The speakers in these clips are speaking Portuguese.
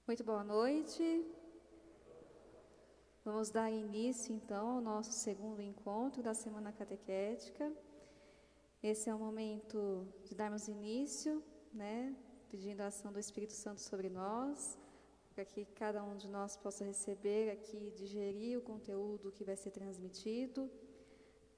Muito boa noite. Vamos dar início, então, ao nosso segundo encontro da Semana Catequética. Esse é o momento de darmos início, pedindo a ação do Espírito Santo sobre nós, para que cada um de nós possa receber aqui, digerir o conteúdo que vai ser transmitido,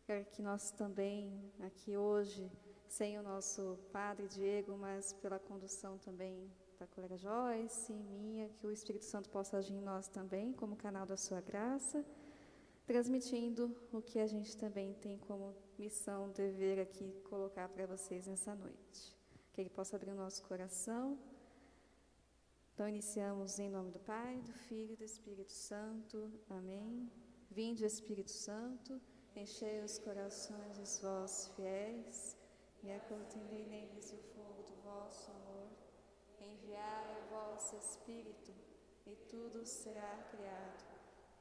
para que nós também, aqui hoje, sem o nosso Padre Diego, mas pela condução também da colega Joyce, minha, que o Espírito Santo possa agir em nós também, como canal da sua graça, transmitindo o que a gente também tem como missão, dever aqui colocar para vocês nessa noite. Que Ele possa abrir o nosso coração. Então, iniciamos em nome do Pai, do Filho e do Espírito Santo. Amém. Vinde, Espírito Santo, enchei os corações dos vossos fiéis e acendei neles o fogo do vosso amor. Enviai o vosso Espírito, e tudo será criado,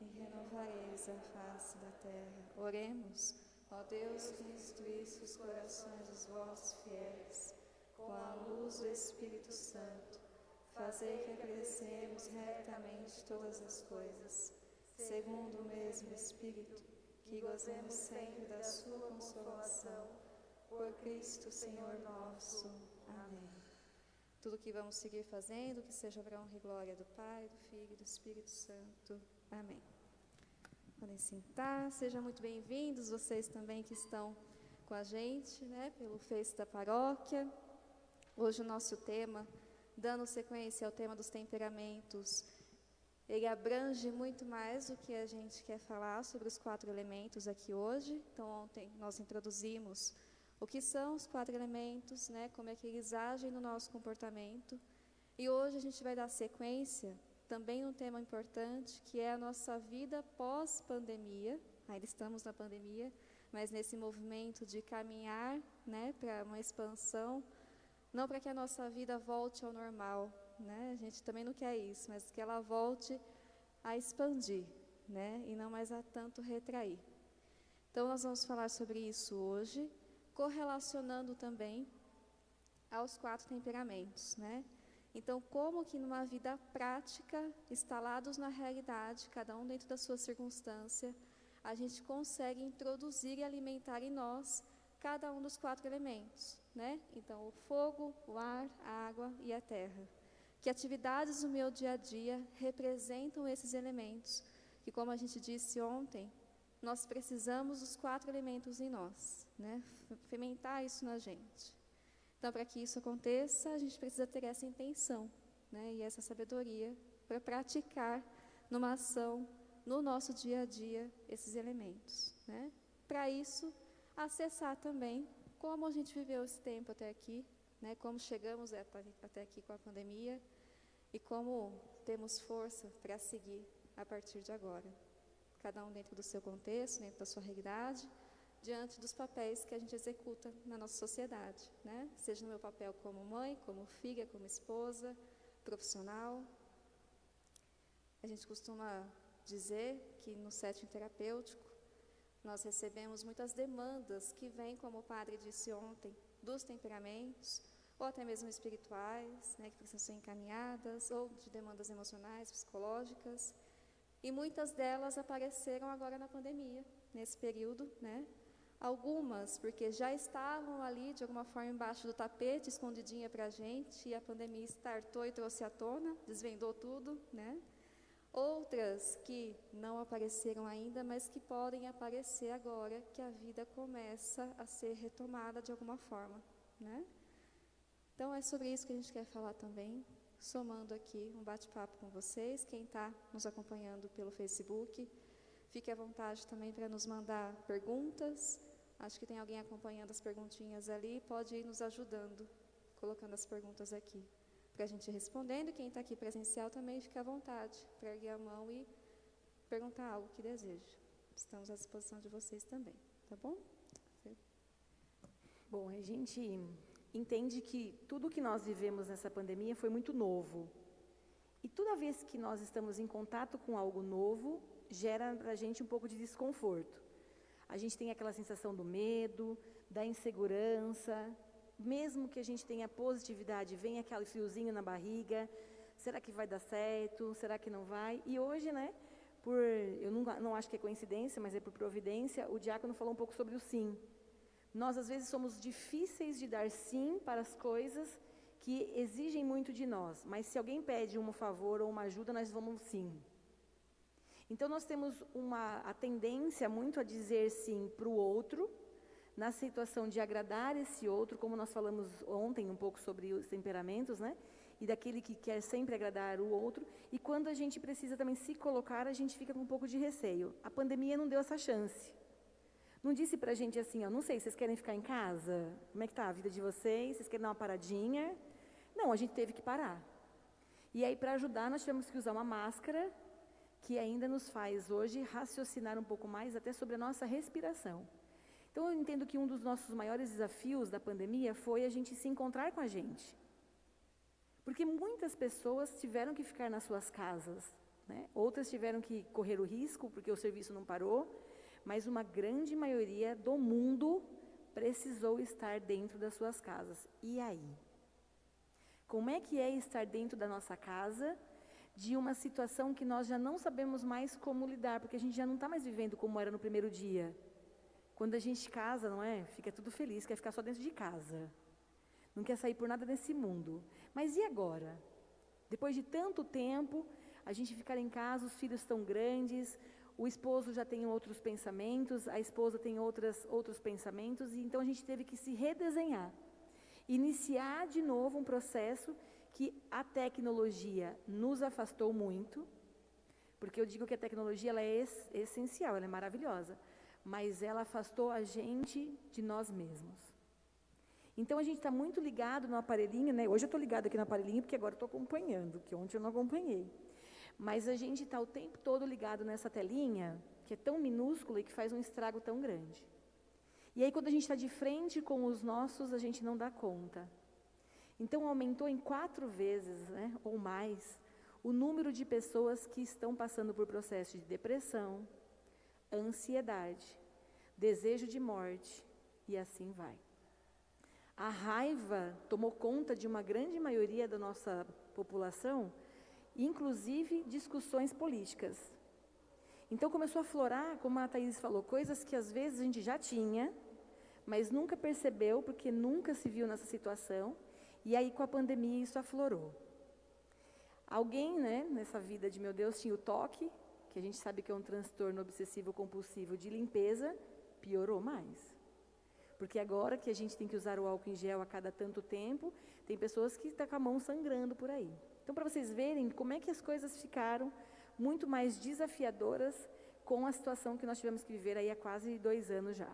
e renovareis a face da terra. Oremos, ó Deus que instruísse os corações dos vossos fiéis, com a luz do Espírito Santo, fazei que apreciemos retamente todas as coisas, segundo o mesmo Espírito, que gozemos sempre da sua consolação, por Cristo Senhor nosso. Amém. Tudo que vamos seguir fazendo, que seja para a honra e glória do Pai, do Filho e do Espírito Santo. Amém. Podem sentar, sejam muito bem-vindos, vocês também que estão com a gente, pelo Face da Paróquia. Hoje o nosso tema, dando sequência ao tema dos temperamentos, ele abrange muito mais do que a gente quer falar sobre os 4 elementos aqui hoje. Então, ontem nós introduzimos o que são os 4 elementos, como é que eles agem no nosso comportamento. E hoje a gente vai dar sequência também num tema importante, que é a nossa vida pós-pandemia. Ainda estamos na pandemia, mas nesse movimento de caminhar para uma expansão, não para que a nossa vida volte ao normal, a gente também não quer isso, mas que ela volte a expandir, e não mais a tanto retrair. Então nós vamos falar sobre isso hoje, correlacionando também aos 4 temperamentos, Então, como que numa vida prática, instalados na realidade, cada um dentro da sua circunstância, a gente consegue introduzir e alimentar em nós cada um dos 4 elementos, Então, o fogo, o ar, a água e a terra. Que atividades do meu dia a dia representam esses elementos, que, como a gente disse ontem, nós precisamos dos 4 elementos em nós, fermentar isso na gente. Então, para que isso aconteça, a gente precisa ter essa intenção, e essa sabedoria para praticar numa ação, no nosso dia a dia, esses elementos, Para isso, acessar também como a gente viveu esse tempo até aqui, como chegamos até aqui com a pandemia e como temos força para seguir a partir de agora. Cada um dentro do seu contexto, dentro da sua realidade, diante dos papéis que a gente executa na nossa sociedade, Seja no meu papel como mãe, como filha, como esposa, profissional. A gente costuma dizer que no setting terapêutico nós recebemos muitas demandas que vêm, como o padre disse ontem, dos temperamentos, ou até mesmo espirituais, que precisam ser encaminhadas, ou de demandas emocionais, psicológicas. E muitas delas apareceram agora na pandemia, nesse período, Algumas porque já estavam ali, de alguma forma, embaixo do tapete, escondidinha para a gente, e a pandemia startou e trouxe à tona, desvendou tudo, Outras que não apareceram ainda, mas que podem aparecer agora, que a vida começa a ser retomada de alguma forma, Então, é sobre isso que a gente quer falar também, somando aqui um bate-papo com vocês. Quem está nos acompanhando pelo Facebook, fique à vontade também para nos mandar perguntas. Acho que tem alguém acompanhando as perguntinhas ali, pode ir nos ajudando, colocando as perguntas aqui, para a gente ir respondendo. Quem está aqui presencial também fique à vontade para erguer a mão e perguntar algo que deseja. Estamos à disposição de vocês também, tá bom? Bom, a gente entende que tudo que nós vivemos nessa pandemia foi muito novo. E toda vez que nós estamos em contato com algo novo, gera para a gente um pouco de desconforto. A gente tem aquela sensação do medo, da insegurança, mesmo que a gente tenha positividade, vem aquele friozinho na barriga, será que vai dar certo? Será que não vai? E hoje, né, eu não acho que é coincidência, mas é por providência, o diácono falou um pouco sobre o sim. Nós, às vezes, somos difíceis de dar sim para as coisas que exigem muito de nós, mas se alguém pede um favor ou uma ajuda, nós vamos sim. Então, nós temos a tendência muito a dizer sim para o outro, na situação de agradar esse outro, como nós falamos ontem um pouco sobre os temperamentos, né? E daquele que quer sempre agradar o outro, e quando a gente precisa também se colocar, a gente fica com um pouco de receio. A pandemia não deu essa chance. Não disse pra gente assim, ó, não sei, vocês querem ficar em casa? Como é que tá a vida de vocês? Vocês querem dar uma paradinha? Não, a gente teve que parar. E aí, para ajudar, nós tivemos que usar uma máscara, que ainda nos faz hoje raciocinar um pouco mais até sobre a nossa respiração. Então, eu entendo que um dos nossos maiores desafios da pandemia foi a gente se encontrar com a gente. Porque muitas pessoas tiveram que ficar nas suas casas, né? Outras tiveram que correr o risco, porque o serviço não parou, mas uma grande maioria do mundo precisou estar dentro das suas casas. E aí? Como é que é estar dentro da nossa casa, de uma situação que nós já não sabemos mais como lidar, porque a gente já não está mais vivendo como era no primeiro dia. Quando a gente casa, não é? Fica tudo feliz, quer ficar só dentro de casa. Não quer sair por nada desse mundo. Mas e agora? Depois de tanto tempo, a gente ficar em casa, os filhos estão grandes, o esposo já tem outros pensamentos, a esposa tem outros pensamentos, e então a gente teve que se redesenhar. Iniciar de novo um processo que a tecnologia nos afastou muito, porque eu digo que a tecnologia ela é essencial, ela é maravilhosa, mas ela afastou a gente de nós mesmos. Então, a gente está muito ligado no aparelhinho, né? Hoje eu estou ligado aqui no aparelhinho, porque agora eu estou acompanhando, que ontem eu não acompanhei. Mas a gente está o tempo todo ligado nessa telinha, que é tão minúscula e que faz um estrago tão grande. E aí, quando a gente está de frente com os nossos, a gente não dá conta. Então, aumentou em 4 vezes, né, ou mais, o número de pessoas que estão passando por processo de depressão, ansiedade, desejo de morte, e assim vai. A raiva tomou conta de uma grande maioria da nossa população, inclusive discussões políticas. Então começou a aflorar, como a Thaís falou, coisas que às vezes a gente já tinha, mas nunca percebeu, porque nunca se viu nessa situação, e aí com a pandemia isso aflorou. Alguém, né, nessa vida de meu Deus, tinha o toque, que a gente sabe que é um transtorno obsessivo-compulsivo de limpeza, piorou mais. Porque agora que a gente tem que usar o álcool em gel a cada tanto tempo, tem pessoas que estão com a mão sangrando por aí. Então, para vocês verem como é que as coisas ficaram muito mais desafiadoras com a situação que nós tivemos que viver aí há quase 2 anos já.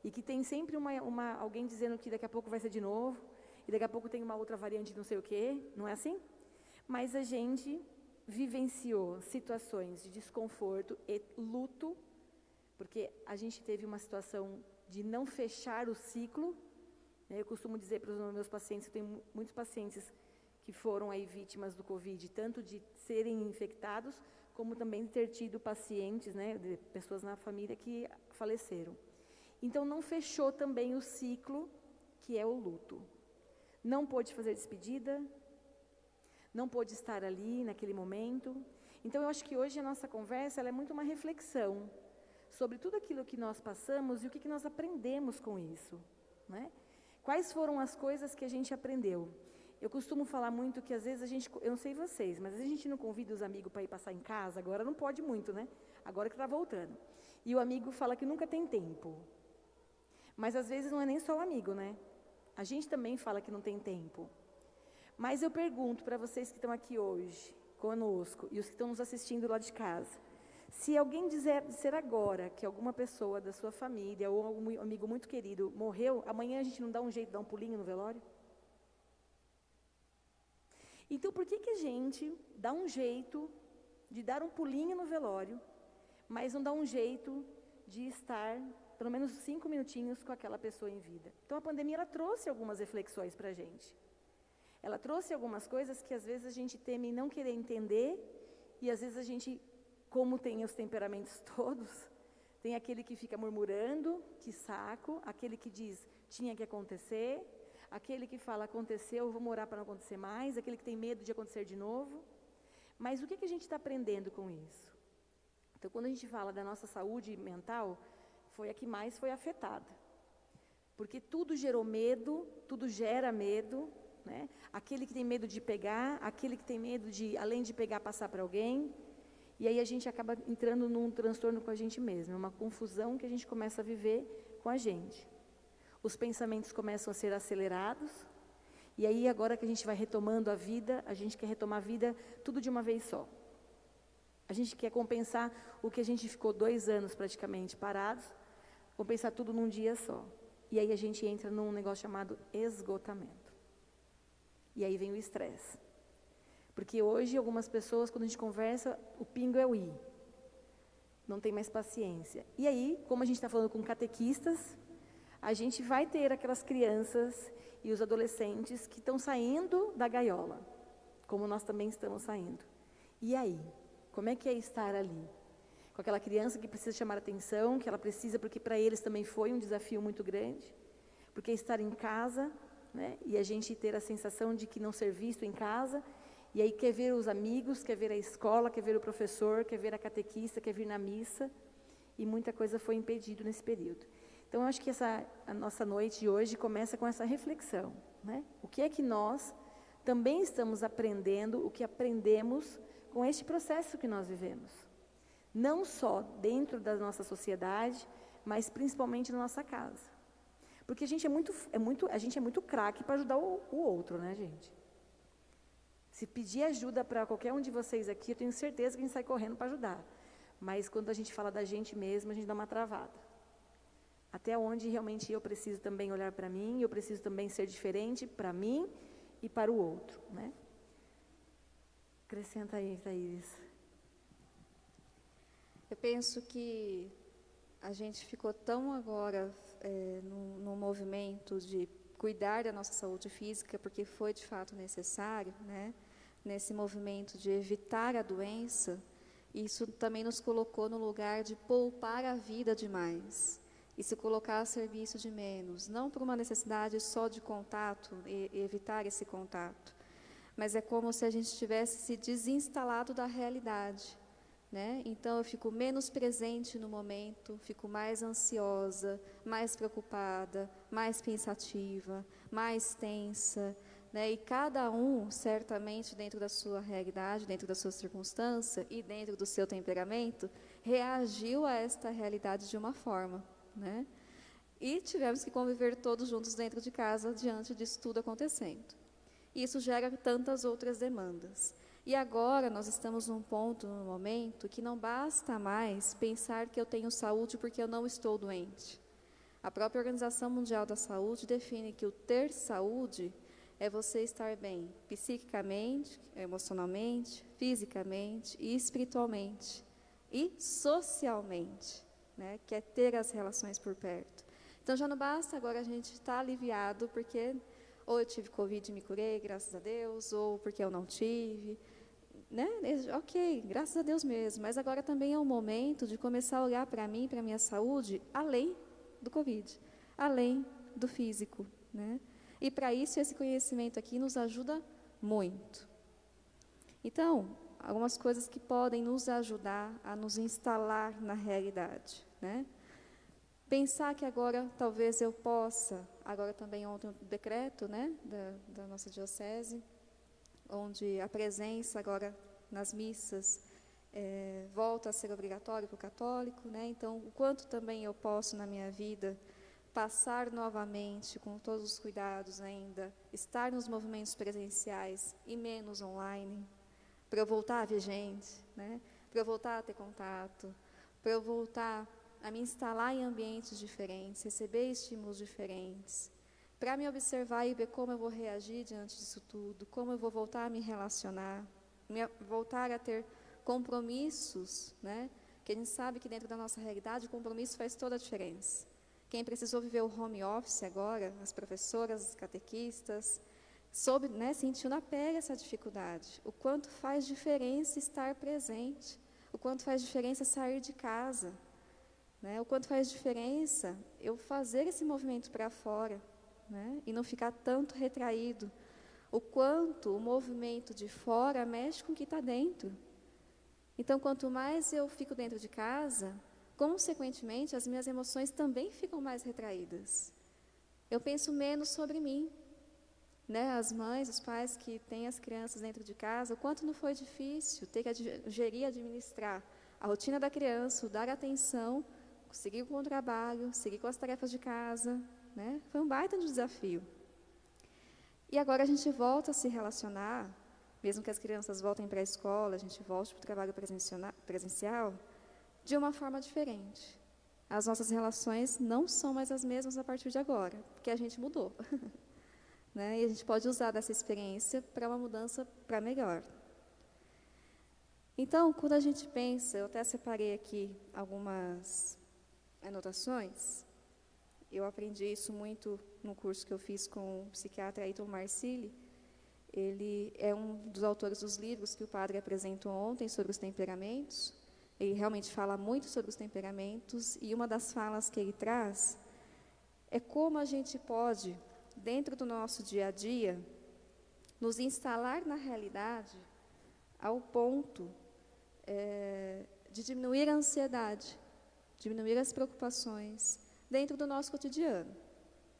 E que tem sempre alguém dizendo que daqui a pouco vai ser de novo, e daqui a pouco tem uma outra variante não sei o quê, não é assim? Mas a gente vivenciou situações de desconforto e luto, porque a gente teve uma situação de não fechar o ciclo. Eu costumo dizer para os meus pacientes, eu tenho muitos pacientes que foram aí vítimas do Covid, tanto de serem infectados, como também de ter tido pacientes, né, de pessoas na família que faleceram. Então, não fechou também o ciclo, que é o luto. Não pôde fazer despedida, não pôde estar ali naquele momento. Então, eu acho que hoje a nossa conversa ela é muito uma reflexão sobre tudo aquilo que nós passamos e o que nós aprendemos com isso, né? Quais foram as coisas que a gente aprendeu? Eu costumo falar muito que às vezes eu não sei vocês, mas a gente não convida os amigos para ir passar em casa, agora não pode muito, né? Agora que está voltando. E o amigo fala que nunca tem tempo. Mas às vezes não é nem só o amigo, né? A gente também fala que não tem tempo. Mas eu pergunto para vocês que estão aqui hoje, conosco, e os que estão nos assistindo lá de casa, se alguém disser agora que alguma pessoa da sua família ou algum amigo muito querido morreu, amanhã a gente não dá um jeito de dar um pulinho no velório? Então, por que a gente dá um jeito de dar um pulinho no velório, mas não dá um jeito de estar pelo menos 5 minutinhos com aquela pessoa em vida? Então, a pandemia ela trouxe algumas reflexões para a gente. Ela trouxe algumas coisas que às vezes a gente teme não querer entender, e às vezes a gente, como tem os temperamentos todos, tem aquele que fica murmurando, que saco, aquele que diz, tinha que acontecer, aquele que fala, aconteceu, eu vou orar para não acontecer mais, aquele que tem medo de acontecer de novo. Mas o que a gente está aprendendo com isso? Então, quando a gente fala da nossa saúde mental, foi a que mais foi afetada. Porque tudo gerou medo, tudo gera medo, né? Aquele que tem medo de pegar, aquele que tem medo de, além de pegar, passar para alguém. E aí a gente acaba entrando num transtorno com a gente mesmo, uma confusão que a gente começa a viver com a gente. Os pensamentos começam a ser acelerados, e aí agora que a gente vai retomando a vida, a gente quer retomar a vida tudo de uma vez só. A gente quer compensar o que a gente ficou 2 anos praticamente parados, compensar tudo num dia só. E aí a gente entra num negócio chamado esgotamento. E aí vem o estresse. Porque hoje, algumas pessoas, quando a gente conversa, o pingo é o i. Não tem mais paciência. E aí, como a gente está falando com catequistas, a gente vai ter aquelas crianças e os adolescentes que estão saindo da gaiola, como nós também estamos saindo. E aí? Como é que é estar ali? Com aquela criança que precisa chamar atenção, que ela precisa, porque para eles também foi um desafio muito grande. Porque estar em casa, né, e a gente ter a sensação de que não ser visto em casa, e aí quer ver os amigos, quer ver a escola, quer ver o professor, quer ver a catequista, quer vir na missa, e muita coisa foi impedido nesse período. Então, eu acho que a nossa noite de hoje começa com essa reflexão, né? O que é que nós também estamos aprendendo, o que aprendemos com este processo que nós vivemos? Não só dentro da nossa sociedade, mas principalmente na nossa casa. Porque a gente é muito craque para ajudar o outro, né, gente? Se pedir ajuda para qualquer um de vocês aqui, eu tenho certeza que a gente sai correndo para ajudar. Mas quando a gente fala da gente mesmo, a gente dá uma travada. Até onde realmente eu preciso também olhar para mim, eu preciso também ser diferente para mim e para o outro, né? Acrescenta aí, Thaís. Eu penso que a gente ficou tão agora no movimento de cuidar da nossa saúde física, porque foi de fato necessário, né? Nesse movimento de evitar a doença, isso também nos colocou no lugar de poupar a vida demais e se colocar a serviço de menos, não por uma necessidade só de contato e evitar esse contato, mas é como se a gente tivesse se desinstalado da realidade, né? Então eu fico menos presente no momento, fico mais ansiosa, mais preocupada, mais pensativa, mais tensa, né? E cada um, certamente, dentro da sua realidade, dentro da sua circunstância e dentro do seu temperamento, reagiu a esta realidade de uma forma, né? E tivemos que conviver todos juntos dentro de casa diante disso tudo acontecendo. Isso gera tantas outras demandas. E agora nós estamos num ponto, num momento, que não basta mais pensar que eu tenho saúde porque eu não estou doente. A própria Organização Mundial da Saúde define que o ter saúde é você estar bem psiquicamente, emocionalmente, fisicamente e espiritualmente e socialmente, né? Que é ter as relações por perto. Então já não basta agora a gente estar aliviado porque ou eu tive Covid e me curei, graças a Deus, ou porque eu não tive, né? Ok, graças a Deus mesmo, mas agora também é o momento de começar a olhar para mim, para a minha saúde, além do Covid, além do físico, né? E para isso esse conhecimento aqui nos ajuda muito. Então, algumas coisas que podem nos ajudar a nos instalar na realidade, né? Pensar que agora talvez eu possa, agora também ontem um decreto, né, da nossa diocese, onde a presença agora nas missas volta a ser obrigatório para o católico, né? Então, o quanto também eu posso na minha vida passar novamente com todos os cuidados ainda, estar nos movimentos presenciais e menos online, para eu voltar a ver gente, né? Para eu voltar a ter contato, para eu voltar a me instalar em ambientes diferentes, receber estímulos diferentes, para me observar e ver como eu vou reagir diante disso tudo, como eu vou voltar a me relacionar, voltar a ter compromissos, né? Que a gente sabe que dentro da nossa realidade o compromisso faz toda a diferença. Quem precisou viver o home office agora, as professoras, as catequistas, sentiu na pele essa dificuldade, o quanto faz diferença estar presente, o quanto faz diferença sair de casa, né? O quanto faz diferença eu fazer esse movimento para fora, né? E não ficar tanto retraído. O quanto o movimento de fora mexe com o que está dentro. Então, quanto mais eu fico dentro de casa, consequentemente, as minhas emoções também ficam mais retraídas. Eu penso menos sobre mim, né? As mães, os pais que têm as crianças dentro de casa, o quanto não foi difícil ter que gerir, administrar a rotina da criança, dar atenção, seguir com o trabalho, seguir com as tarefas de casa, né? Foi um baita de desafio. E agora a gente volta a se relacionar, mesmo que as crianças voltem para a escola, a gente volte para o trabalho presencial, de uma forma diferente. As nossas relações não são mais as mesmas a partir de agora, porque a gente mudou. Né? E a gente pode usar dessa experiência para uma mudança para melhor. Então, quando a gente pensa, eu até separei aqui algumas anotações, eu aprendi isso muito no curso que eu fiz com o psiquiatra Heitor Marcilli. Ele é um dos autores dos livros que o padre apresentou ontem sobre os temperamentos. Ele realmente fala muito sobre os temperamentos, e uma das falas que ele traz é como a gente pode, dentro do nosso dia a dia, nos instalar na realidade ao ponto de diminuir a ansiedade, diminuir as preocupações dentro do nosso cotidiano.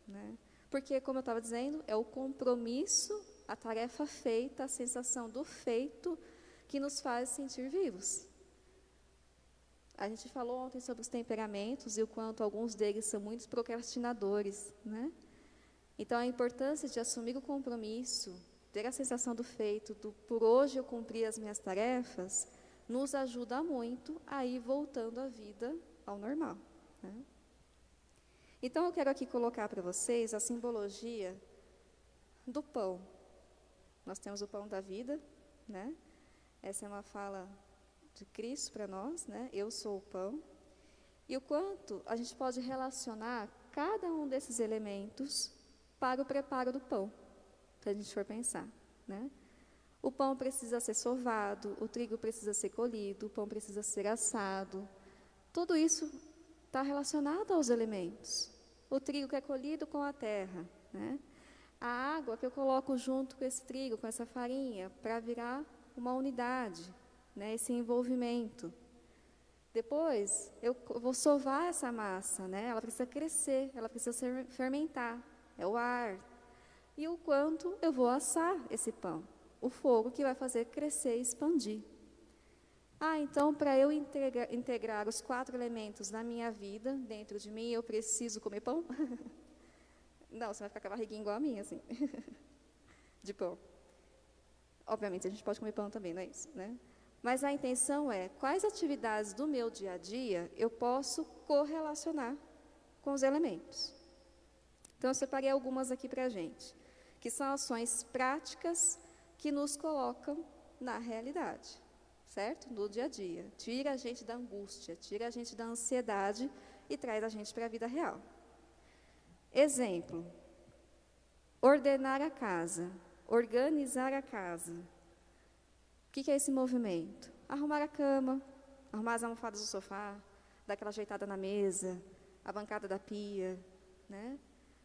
Né? Porque, como eu estava dizendo, é o compromisso, a tarefa feita, a sensação do feito que nos faz sentir vivos. A gente falou ontem sobre os temperamentos e o quanto alguns deles são muito procrastinadores, né? Então, a importância de assumir o compromisso, ter a sensação do feito, do por hoje eu cumprir as minhas tarefas, nos ajuda muito a ir voltando a vida ao normal. Né? Então, eu quero aqui colocar para vocês a simbologia do pão. Nós temos o pão da vida, né? Essa é uma fala de Cristo para nós, né? Eu sou o pão. E o quanto a gente pode relacionar cada um desses elementos para o preparo do pão, se a gente for pensar, né? O pão precisa ser sovado, o trigo precisa ser colhido, o pão precisa ser assado. Tudo isso está relacionado aos elementos. O trigo que é colhido com a terra, né? A água que eu coloco junto com esse trigo, com essa farinha, para virar uma unidade, né? Esse envolvimento. Depois, eu vou sovar essa massa, né? Ela precisa crescer, ela precisa fermentar. É o ar. E o quanto eu vou assar esse pão. O fogo que vai fazer crescer e expandir. Então, para eu integrar os 4 elementos na minha vida, dentro de mim, eu preciso comer pão? Não, você vai ficar com a barriguinha igual a minha, assim, de pão. Obviamente, a gente pode comer pão também, não é isso, né? Mas a intenção é, quais atividades do meu dia a dia eu posso correlacionar com os elementos? Então, eu separei algumas aqui para a gente, que são ações práticas que nos colocam na realidade, certo? No dia a dia. Tira a gente da angústia, tira a gente da ansiedade e traz a gente para a vida real. Exemplo, ordenar a casa, organizar a casa. O que é esse movimento? Arrumar a cama, arrumar as almofadas do sofá, dar aquela ajeitada na mesa, a bancada da pia, né?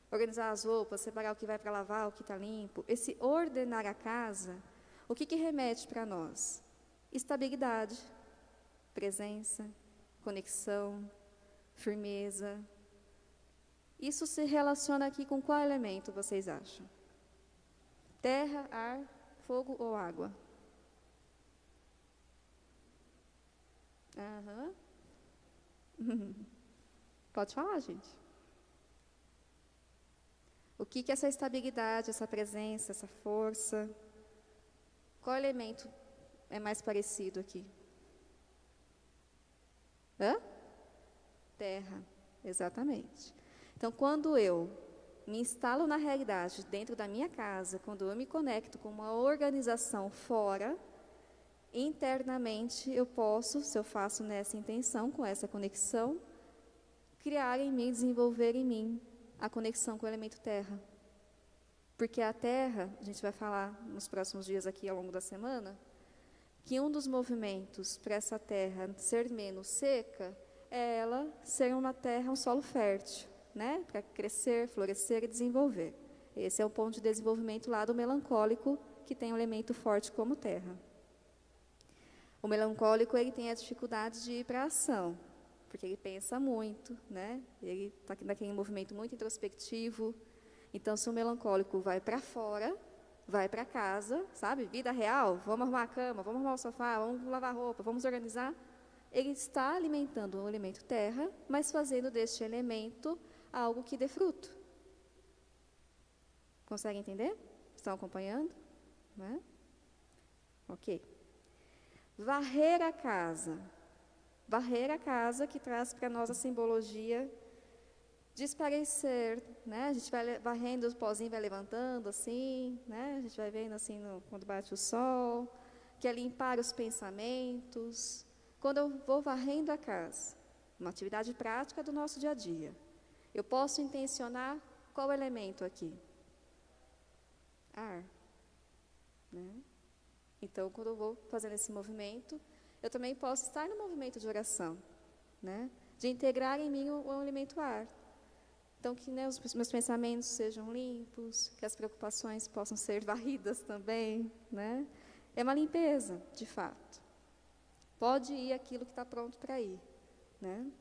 Organizar as roupas, separar o que vai para lavar, o que está limpo. Esse ordenar a casa, o que remete para nós? Estabilidade, presença, conexão, firmeza. Isso se relaciona aqui com qual elemento, vocês acham? Terra, ar, fogo ou água? Pode falar, gente. O que é essa estabilidade, essa presença, essa força? Qual elemento é mais parecido aqui? Terra, exatamente. Então, quando eu me instalo na realidade, dentro da minha casa, quando eu me conecto com uma organização fora, internamente eu posso, se eu faço nessa intenção, com essa conexão, criar em mim, desenvolver em mim a conexão com o elemento terra. Porque a terra, a gente vai falar nos próximos dias aqui ao longo da semana, que um dos movimentos para essa terra ser menos seca é ela ser uma terra, um solo fértil, né? Para crescer, florescer e desenvolver. Esse é o ponto de desenvolvimento lá do melancólico, que tem um elemento forte como terra. O melancólico, ele tem a dificuldade de ir para a ação, porque ele pensa muito, né? Ele está naquele movimento muito introspectivo. Então, se o melancólico vai para fora, vai para casa, sabe? Vida real, vamos arrumar a cama, vamos arrumar o sofá, vamos lavar roupa, vamos organizar. Ele está alimentando o elemento terra, mas fazendo deste elemento algo que dê fruto. Consegue entender? Estão acompanhando? Né? Ok. Varrer a casa. Varrer a casa, que traz para nós a simbologia de esparecer, né? A gente vai varrendo, o pozinho vai levantando assim, né? A gente vai vendo assim quando bate o sol, que é limpar os pensamentos. Quando eu vou varrendo a casa, uma atividade prática do nosso dia a dia, eu posso intencionar qual elemento aqui? Ar. Né? Então, quando eu vou fazendo esse movimento, eu também posso estar no movimento de oração, né? De integrar em mim o elemento ar. Então, que, né, os meus pensamentos sejam limpos, que as preocupações possam ser varridas também, né? É uma limpeza, de fato. Pode ir aquilo que está pronto para ir, né?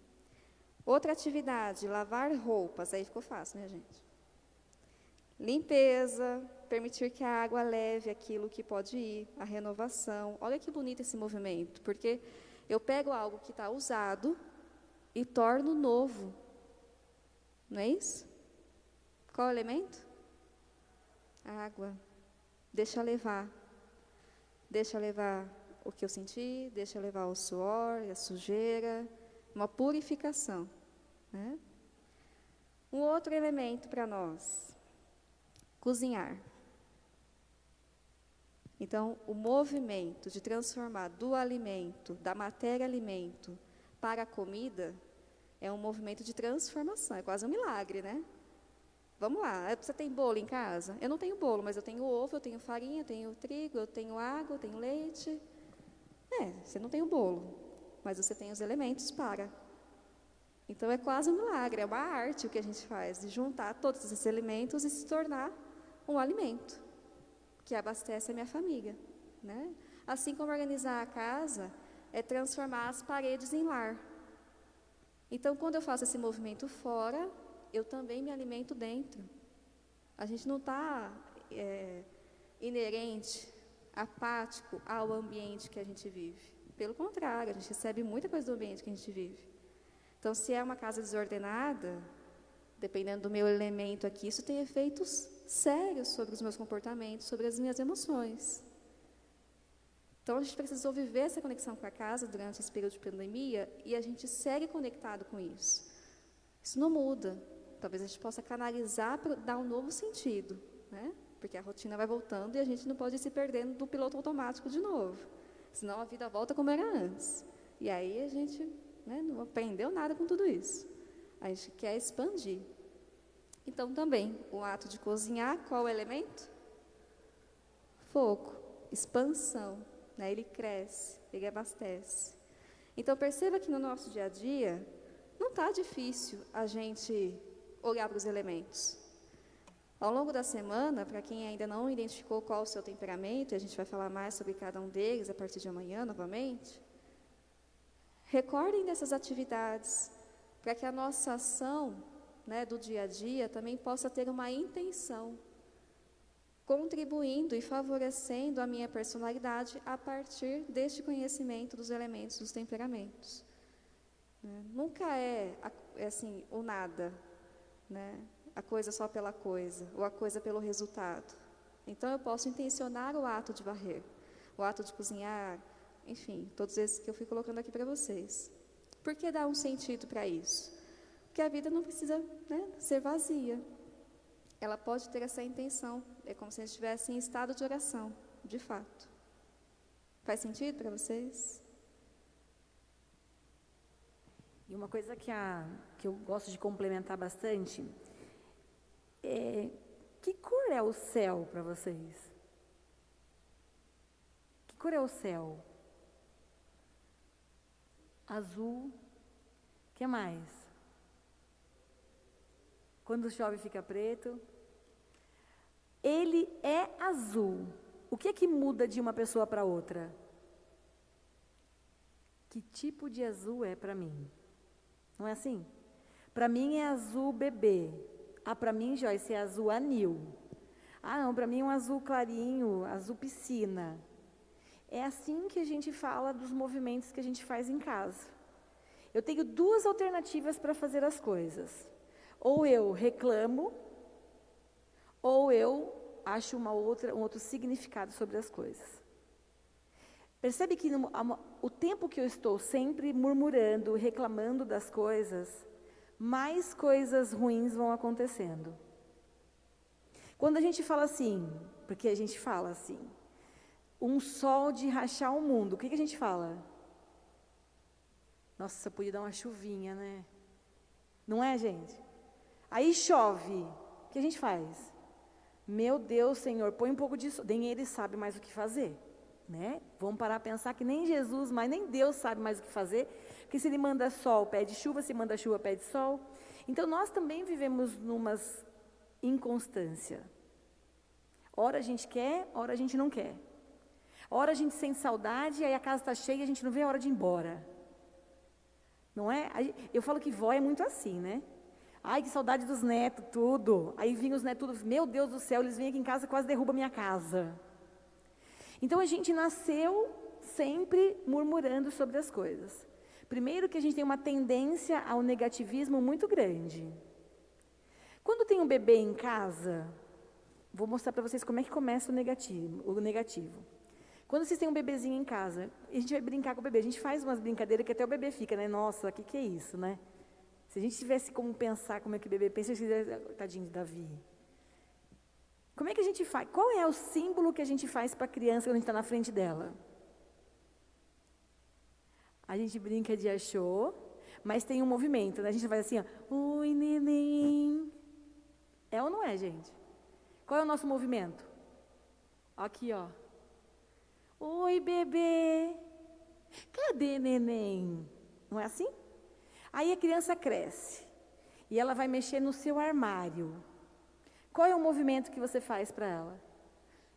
Outra atividade, lavar roupas, aí ficou fácil, né, gente? Limpeza, permitir que a água leve aquilo que pode ir, a renovação. Olha que bonito esse movimento, porque eu pego algo que está usado e torno novo. Não é isso? Qual é o elemento? A água. Deixa levar. Deixa levar o que eu senti, deixa levar o suor, a sujeira, uma purificação. Né? Um outro elemento para nós, cozinhar. Então, o movimento de transformar do alimento, da matéria-alimento, para a comida, é um movimento de transformação, é quase um milagre, né? Vamos lá, você tem bolo em casa? Eu não tenho bolo, mas eu tenho ovo, eu tenho farinha, eu tenho trigo, eu tenho água, eu tenho leite. Você não tem o bolo, mas você tem os elementos para. Então, é quase um milagre, é uma arte o que a gente faz, de juntar todos esses elementos e se tornar um alimento, que abastece a minha família. Né? Assim como organizar a casa, é transformar as paredes em lar. Então, quando eu faço esse movimento fora, eu também me alimento dentro. A gente não está inerente, apático ao ambiente que a gente vive. Pelo contrário, a gente recebe muita coisa do ambiente que a gente vive. Então, se é uma casa desordenada, dependendo do meu elemento aqui, isso tem efeitos sérios sobre os meus comportamentos, sobre as minhas emoções. Então, a gente precisou viver essa conexão com a casa durante esse período de pandemia e a gente segue conectado com isso. Isso não muda. Talvez a gente possa canalizar para dar um novo sentido, né? Porque a rotina vai voltando e a gente não pode ir se perdendo do piloto automático de novo. Senão a vida volta como era antes. E aí a gente, né, não aprendeu nada com tudo isso. A gente quer expandir. Então, também, o ato de cozinhar, qual o elemento? Fogo, expansão. Né? Ele cresce, ele abastece. Então, perceba que no nosso dia a dia, não está difícil a gente olhar para os elementos. Ao longo da semana, para quem ainda não identificou qual o seu temperamento, e a gente vai falar mais sobre cada um deles a partir de amanhã, novamente, recordem dessas atividades, para que a nossa ação, né, do dia a dia também possa ter uma intenção, contribuindo e favorecendo a minha personalidade a partir deste conhecimento dos elementos, dos temperamentos. Nunca é assim, o nada, né? A coisa só pela coisa, ou a coisa pelo resultado. Então, eu posso intencionar o ato de varrer, o ato de cozinhar, enfim, todos esses que eu fui colocando aqui para vocês. Por que dar um sentido para isso? Porque a vida não precisa, né, ser vazia. Ela pode ter essa intenção, é como se a gente estivesse em estado de oração, de fato. Faz sentido para vocês? E uma coisa que eu gosto de complementar bastante é: que cor é o céu para vocês? Que cor é o céu? Azul. O que mais? Quando chove fica preto. ele é azul. O que é que muda de uma pessoa para outra? Que tipo de azul é para mim? Não é assim? Para mim é azul bebê. Para mim, Joyce, é azul anil. Não, para mim é um azul clarinho, azul piscina. É assim que a gente fala dos movimentos que a gente faz em casa. Eu tenho duas alternativas para fazer as coisas. Ou eu reclamo, ou eu acho um outro significado sobre as coisas. Percebe que o tempo que eu estou sempre murmurando, reclamando das coisas, mais coisas ruins vão acontecendo. Quando a gente fala assim, porque a gente fala assim, um sol de rachar o mundo, o que a gente fala? Nossa, podia dar uma chuvinha, né? Não é, gente? Aí chove, o que a gente faz? Meu Deus, Senhor, põe um pouco de sol, nem Ele sabe mais o que fazer, né? Vamos parar a pensar que nem Jesus, mas nem Deus sabe mais o que fazer, porque se Ele manda sol, pede chuva, se manda chuva, pede sol. Então, nós também vivemos numas inconstância. Ora a gente quer, ora a gente não quer. Ora a gente sente saudade, aí a casa está cheia e a gente não vê a hora de ir embora. Não é? Eu falo que vó é muito assim, né? Ai, que saudade dos netos, tudo. Aí vinham os netos, tudo. Meu Deus do céu, eles vêm aqui em casa e quase derrubam a minha casa. Então, a gente nasceu sempre murmurando sobre as coisas. Primeiro que a gente tem uma tendência ao negativismo muito grande. Quando tem um bebê em casa, vou mostrar para vocês como é que começa o negativo. Quando vocês têm um bebezinho em casa, a gente vai brincar com o bebê, a gente faz umas brincadeiras que até o bebê fica, né? Nossa, o que é isso, né? Se a gente tivesse como pensar como é que o bebê pensa, a gente diria, tadinho de Davi. Como é que a gente faz? Qual é o símbolo que a gente faz para a criança quando a gente está na frente dela? A gente brinca de achou, mas tem um movimento, né? A gente faz assim, ó, oi, neném. É ou não é, gente? Qual é o nosso movimento? Aqui, ó. Oi, bebê. Cadê neném? Não é assim? Aí a criança cresce e ela vai mexer no seu armário. Qual é o movimento que você faz para ela?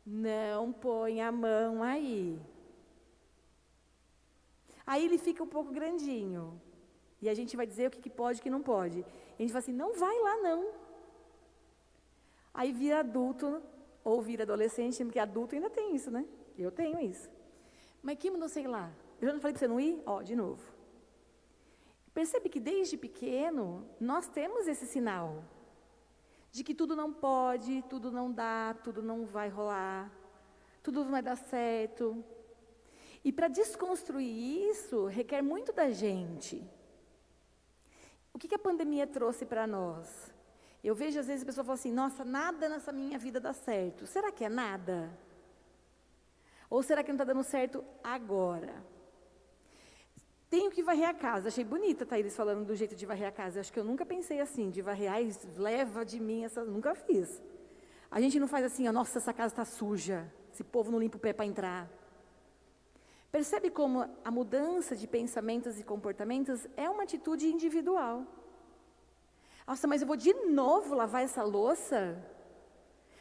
Não põe a mão aí. Aí ele fica um pouco grandinho. E a gente vai dizer o que pode e o que não pode. E a gente fala assim, não vai lá não. Aí vira adulto, ou vira adolescente, porque adulto ainda tem isso, né? Eu tenho isso. Mas que não sei lá. Eu já não falei para você não ir? Ó, de novo. Percebe que desde pequeno, nós temos esse sinal. De que tudo não pode, tudo não dá, tudo não vai rolar. Tudo não vai dar certo. E para desconstruir isso, requer muito da gente. O que a pandemia trouxe para nós? Eu vejo às vezes a pessoa fala assim, nossa, nada nessa minha vida dá certo. Será que é nada? Ou será que não está dando certo agora? Tenho que varrer a casa. Achei bonita, Thaís, falando do jeito de varrer a casa. Acho que eu nunca pensei assim, de varrer, ai, leva de mim, nunca fiz. A gente não faz assim, ó, nossa, essa casa está suja, esse povo não limpa o pé para entrar. Percebe como a mudança de pensamentos e comportamentos é uma atitude individual. Nossa, mas eu vou de novo lavar essa louça?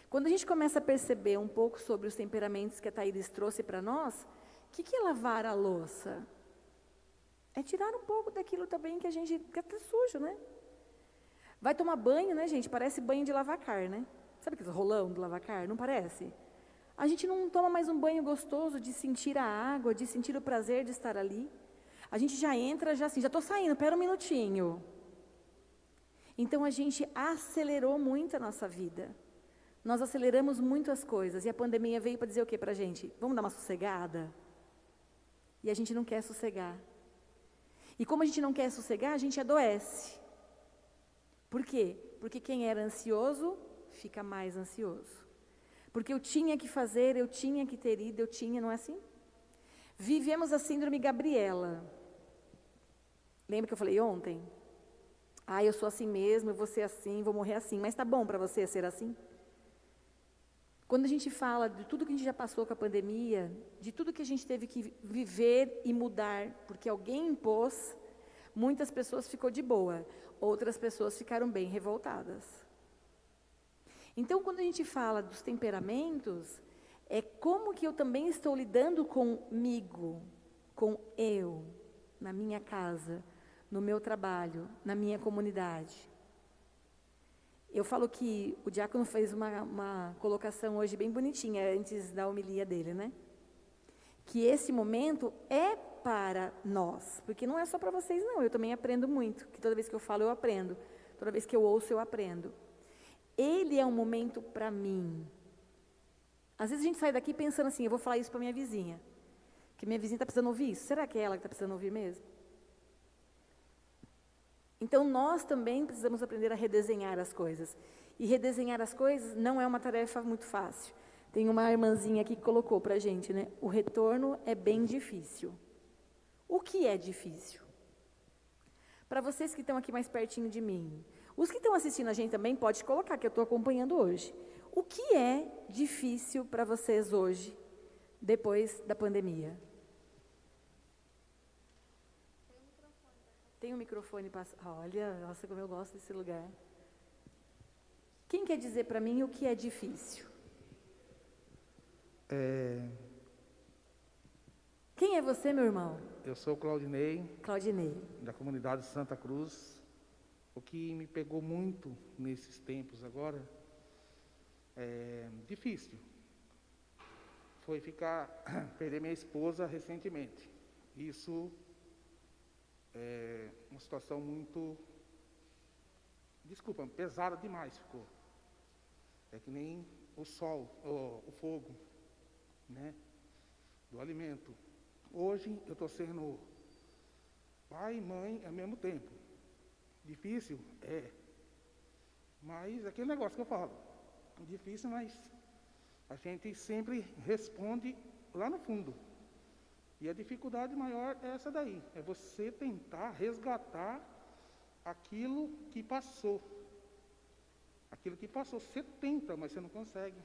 Quando a gente começa a perceber um pouco sobre os temperamentos que a Thaís trouxe para nós, o que é lavar a louça? É tirar um pouco daquilo também que a gente que tá sujo, né? Vai tomar banho, né, gente? Parece banho de lavacar, né? Sabe aquele rolão de lavacar? Não parece? A gente não toma mais um banho gostoso de sentir a água, de sentir o prazer de estar ali. A gente já entra, já assim, já estou saindo, espera um minutinho. Então, a gente acelerou muito a nossa vida. Nós aceleramos muito as coisas. E a pandemia veio para dizer o quê para a gente? Vamos dar uma sossegada? E a gente não quer sossegar. E como a gente não quer sossegar, a gente adoece. Por quê? Porque quem era ansioso, fica mais ansioso. Porque eu tinha que fazer, eu tinha que ter ido, não é assim? Vivemos a síndrome Gabriela. Lembra que eu falei ontem? Eu sou assim mesmo, eu vou ser assim, vou morrer assim. Mas tá bom para você ser assim? Quando a gente fala de tudo que a gente já passou com a pandemia, de tudo que a gente teve que viver e mudar, porque alguém impôs, muitas pessoas ficou de boa, outras pessoas ficaram bem revoltadas. Então, quando a gente fala dos temperamentos, é como que eu também estou lidando comigo, com eu, na minha casa, no meu trabalho, na minha comunidade. Eu falo que o diácono fez uma colocação hoje bem bonitinha, antes da homilia dele, né? Que esse momento é para nós, porque não é só para vocês, não. Eu também aprendo muito, que toda vez que eu falo, eu aprendo. Toda vez que eu ouço, eu aprendo. Ele é um momento para mim. Às vezes a gente sai daqui pensando assim, eu vou falar isso para minha vizinha, que minha vizinha está precisando ouvir isso. Será que é ela que está precisando ouvir mesmo? Então, nós também precisamos aprender a redesenhar as coisas. E redesenhar as coisas não é uma tarefa muito fácil. Tem uma irmãzinha aqui que colocou para a gente, né? O retorno é bem difícil. O que é difícil? Para vocês que estão aqui mais pertinho de mim, os que estão assistindo a gente também, pode colocar, que eu estou acompanhando hoje. O que é difícil para vocês hoje, depois da pandemia? Tem um microfone passando. Olha, nossa, como eu gosto desse lugar. Quem quer dizer para mim o que é difícil? Quem é você, meu irmão? Eu sou Claudinei, Claudinei. da comunidade Santa Cruz. O que me pegou muito nesses tempos agora, difícil, foi perder minha esposa recentemente. Isso é uma situação muito, pesada demais ficou. É que nem o sol, o fogo, né, do alimento. Hoje eu estou sendo pai e mãe ao mesmo tempo. Difícil? Mas aquele negócio que eu falo, difícil, mas a gente sempre responde lá no fundo. E a dificuldade maior é essa daí, é você tentar resgatar aquilo que passou. Aquilo que passou, você tenta, mas você não consegue.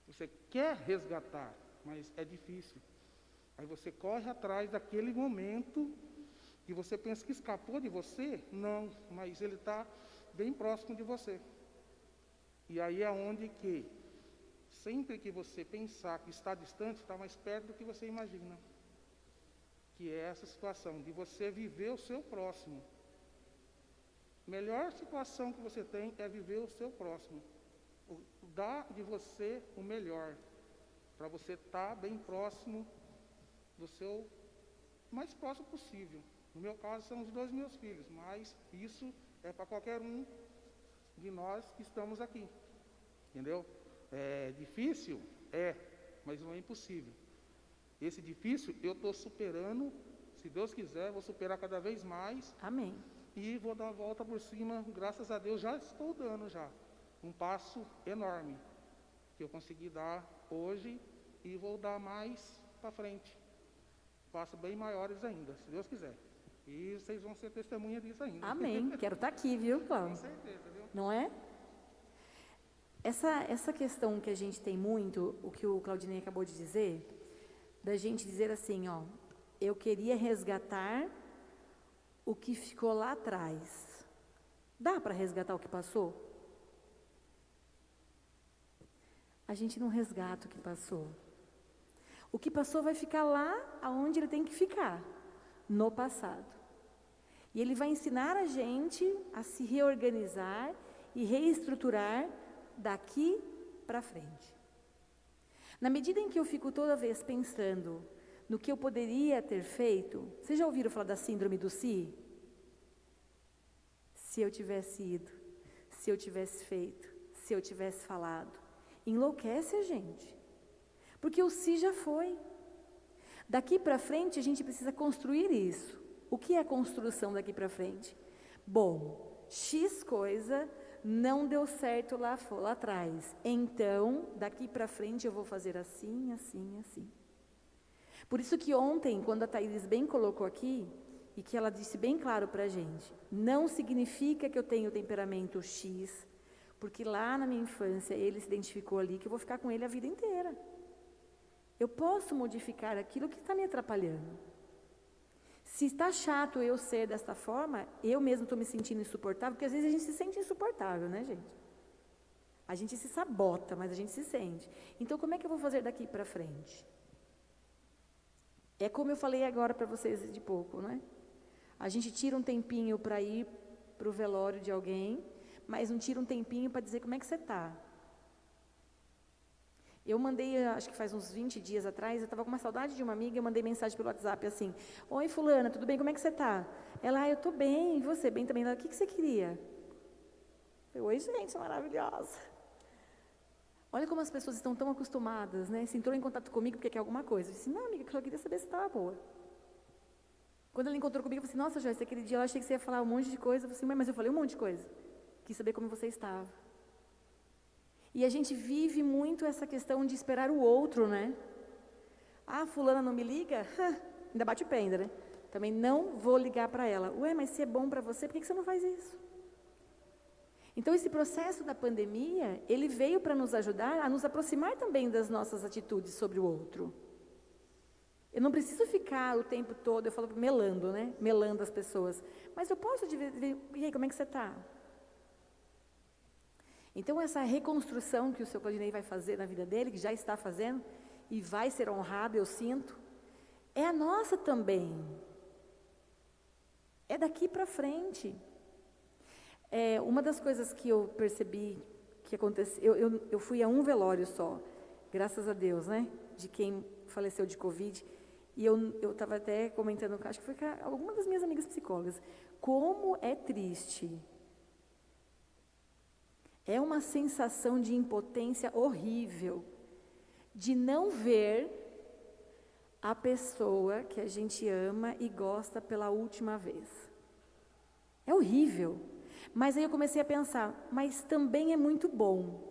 Você quer resgatar, mas é difícil. Aí você corre atrás daquele momento que você pensa que escapou de você, não, mas ele está bem próximo de você. E aí é onde que, sempre que você pensar que está distante, está mais perto do que você imagina. Que é essa situação de você viver o seu próximo. Melhor situação que você tem é viver o seu próximo. Dar de você o melhor, para você estar bem próximo do seu, mais próximo possível. No meu caso, são os 2 meus filhos, mas isso é para qualquer um de nós que estamos aqui. Entendeu? É difícil? Mas não é impossível. Esse difícil eu estou superando, se Deus quiser, vou superar cada vez mais. Amém. E vou dar a volta por cima, graças a Deus, já estou dando um passo enorme, que eu consegui dar hoje e vou dar mais para frente. Passos bem maiores ainda, se Deus quiser. E vocês vão ser testemunha disso ainda. Amém. Quero estar aqui, viu, Cláudio? Com certeza, viu? Não é? Essa questão que a gente tem muito, o que o Claudinei acabou de dizer, da gente dizer assim, ó, eu queria resgatar o que ficou lá atrás. Dá para resgatar o que passou? A gente não resgata o que passou. O que passou vai ficar lá aonde ele tem que ficar, no passado. E ele vai ensinar a gente a se reorganizar e reestruturar daqui para frente. Na medida em que eu fico toda vez pensando no que eu poderia ter feito, vocês já ouviram falar da síndrome do si? Se eu tivesse ido, se eu tivesse feito, se eu tivesse falado. Enlouquece a gente. Porque o si já foi. Daqui para frente a gente precisa construir isso. O que é a construção daqui para frente? Bom, X coisa não deu certo lá atrás. Então, daqui para frente eu vou fazer assim, assim, assim. Por isso que ontem, quando a Thaís bem colocou aqui, e que ela disse bem claro para a gente, não significa que eu tenho temperamento X, porque lá na minha infância ele se identificou ali, que eu vou ficar com ele a vida inteira. Eu posso modificar aquilo que está me atrapalhando. Se está chato eu ser desta forma, eu mesmo estou me sentindo insuportável, porque às vezes a gente se sente insuportável, né, gente? A gente se sabota, mas a gente se sente. Então, como é que eu vou fazer daqui para frente? É como eu falei agora para vocês de pouco, né? A gente tira um tempinho para ir para o velório de alguém, mas não tira um tempinho para dizer como é que você está. Eu mandei, acho que faz uns 20 dias atrás, eu estava com uma saudade de uma amiga, eu mandei mensagem pelo WhatsApp assim, oi fulana, tudo bem, como é que você está? Ela, eu estou bem, e você? Bem também? Ela, o que você queria? Eu, oi gente, maravilhosa. Olha como as pessoas estão tão acostumadas, né? Se entrou em contato comigo porque quer alguma coisa. Eu disse, não amiga, eu só queria saber se estava boa. Quando ela encontrou comigo, eu falei, nossa Joyce, aquele dia eu achei que você ia falar um monte de coisa. Eu falei, mas eu falei um monte de coisa. Quis saber como você estava. E a gente vive muito essa questão de esperar o outro, né? Ah, fulana não me liga? Ainda bate o pé ainda, né? Também não vou ligar para ela. Ué, mas se é bom para você, por que você não faz isso? Então, esse processo da pandemia, ele veio para nos ajudar a nos aproximar também das nossas atitudes sobre o outro. Eu não preciso ficar o tempo todo, eu falo melando, né? Melando as pessoas. Mas eu posso dizer, e aí, como é que você está? Então, essa reconstrução que o seu Claudinei vai fazer na vida dele, que já está fazendo, e vai ser honrado, eu sinto, é a nossa também. É daqui para frente. Uma das coisas que eu percebi que aconteceu, eu fui a um velório só, graças a Deus, né? De quem faleceu de Covid. E eu estava até comentando, acho que foi com alguma das minhas amigas psicólogas, como é triste. É uma sensação de impotência horrível, de não ver a pessoa que a gente ama e gosta pela última vez. É horrível. Mas aí eu comecei a pensar, mas também é muito bom.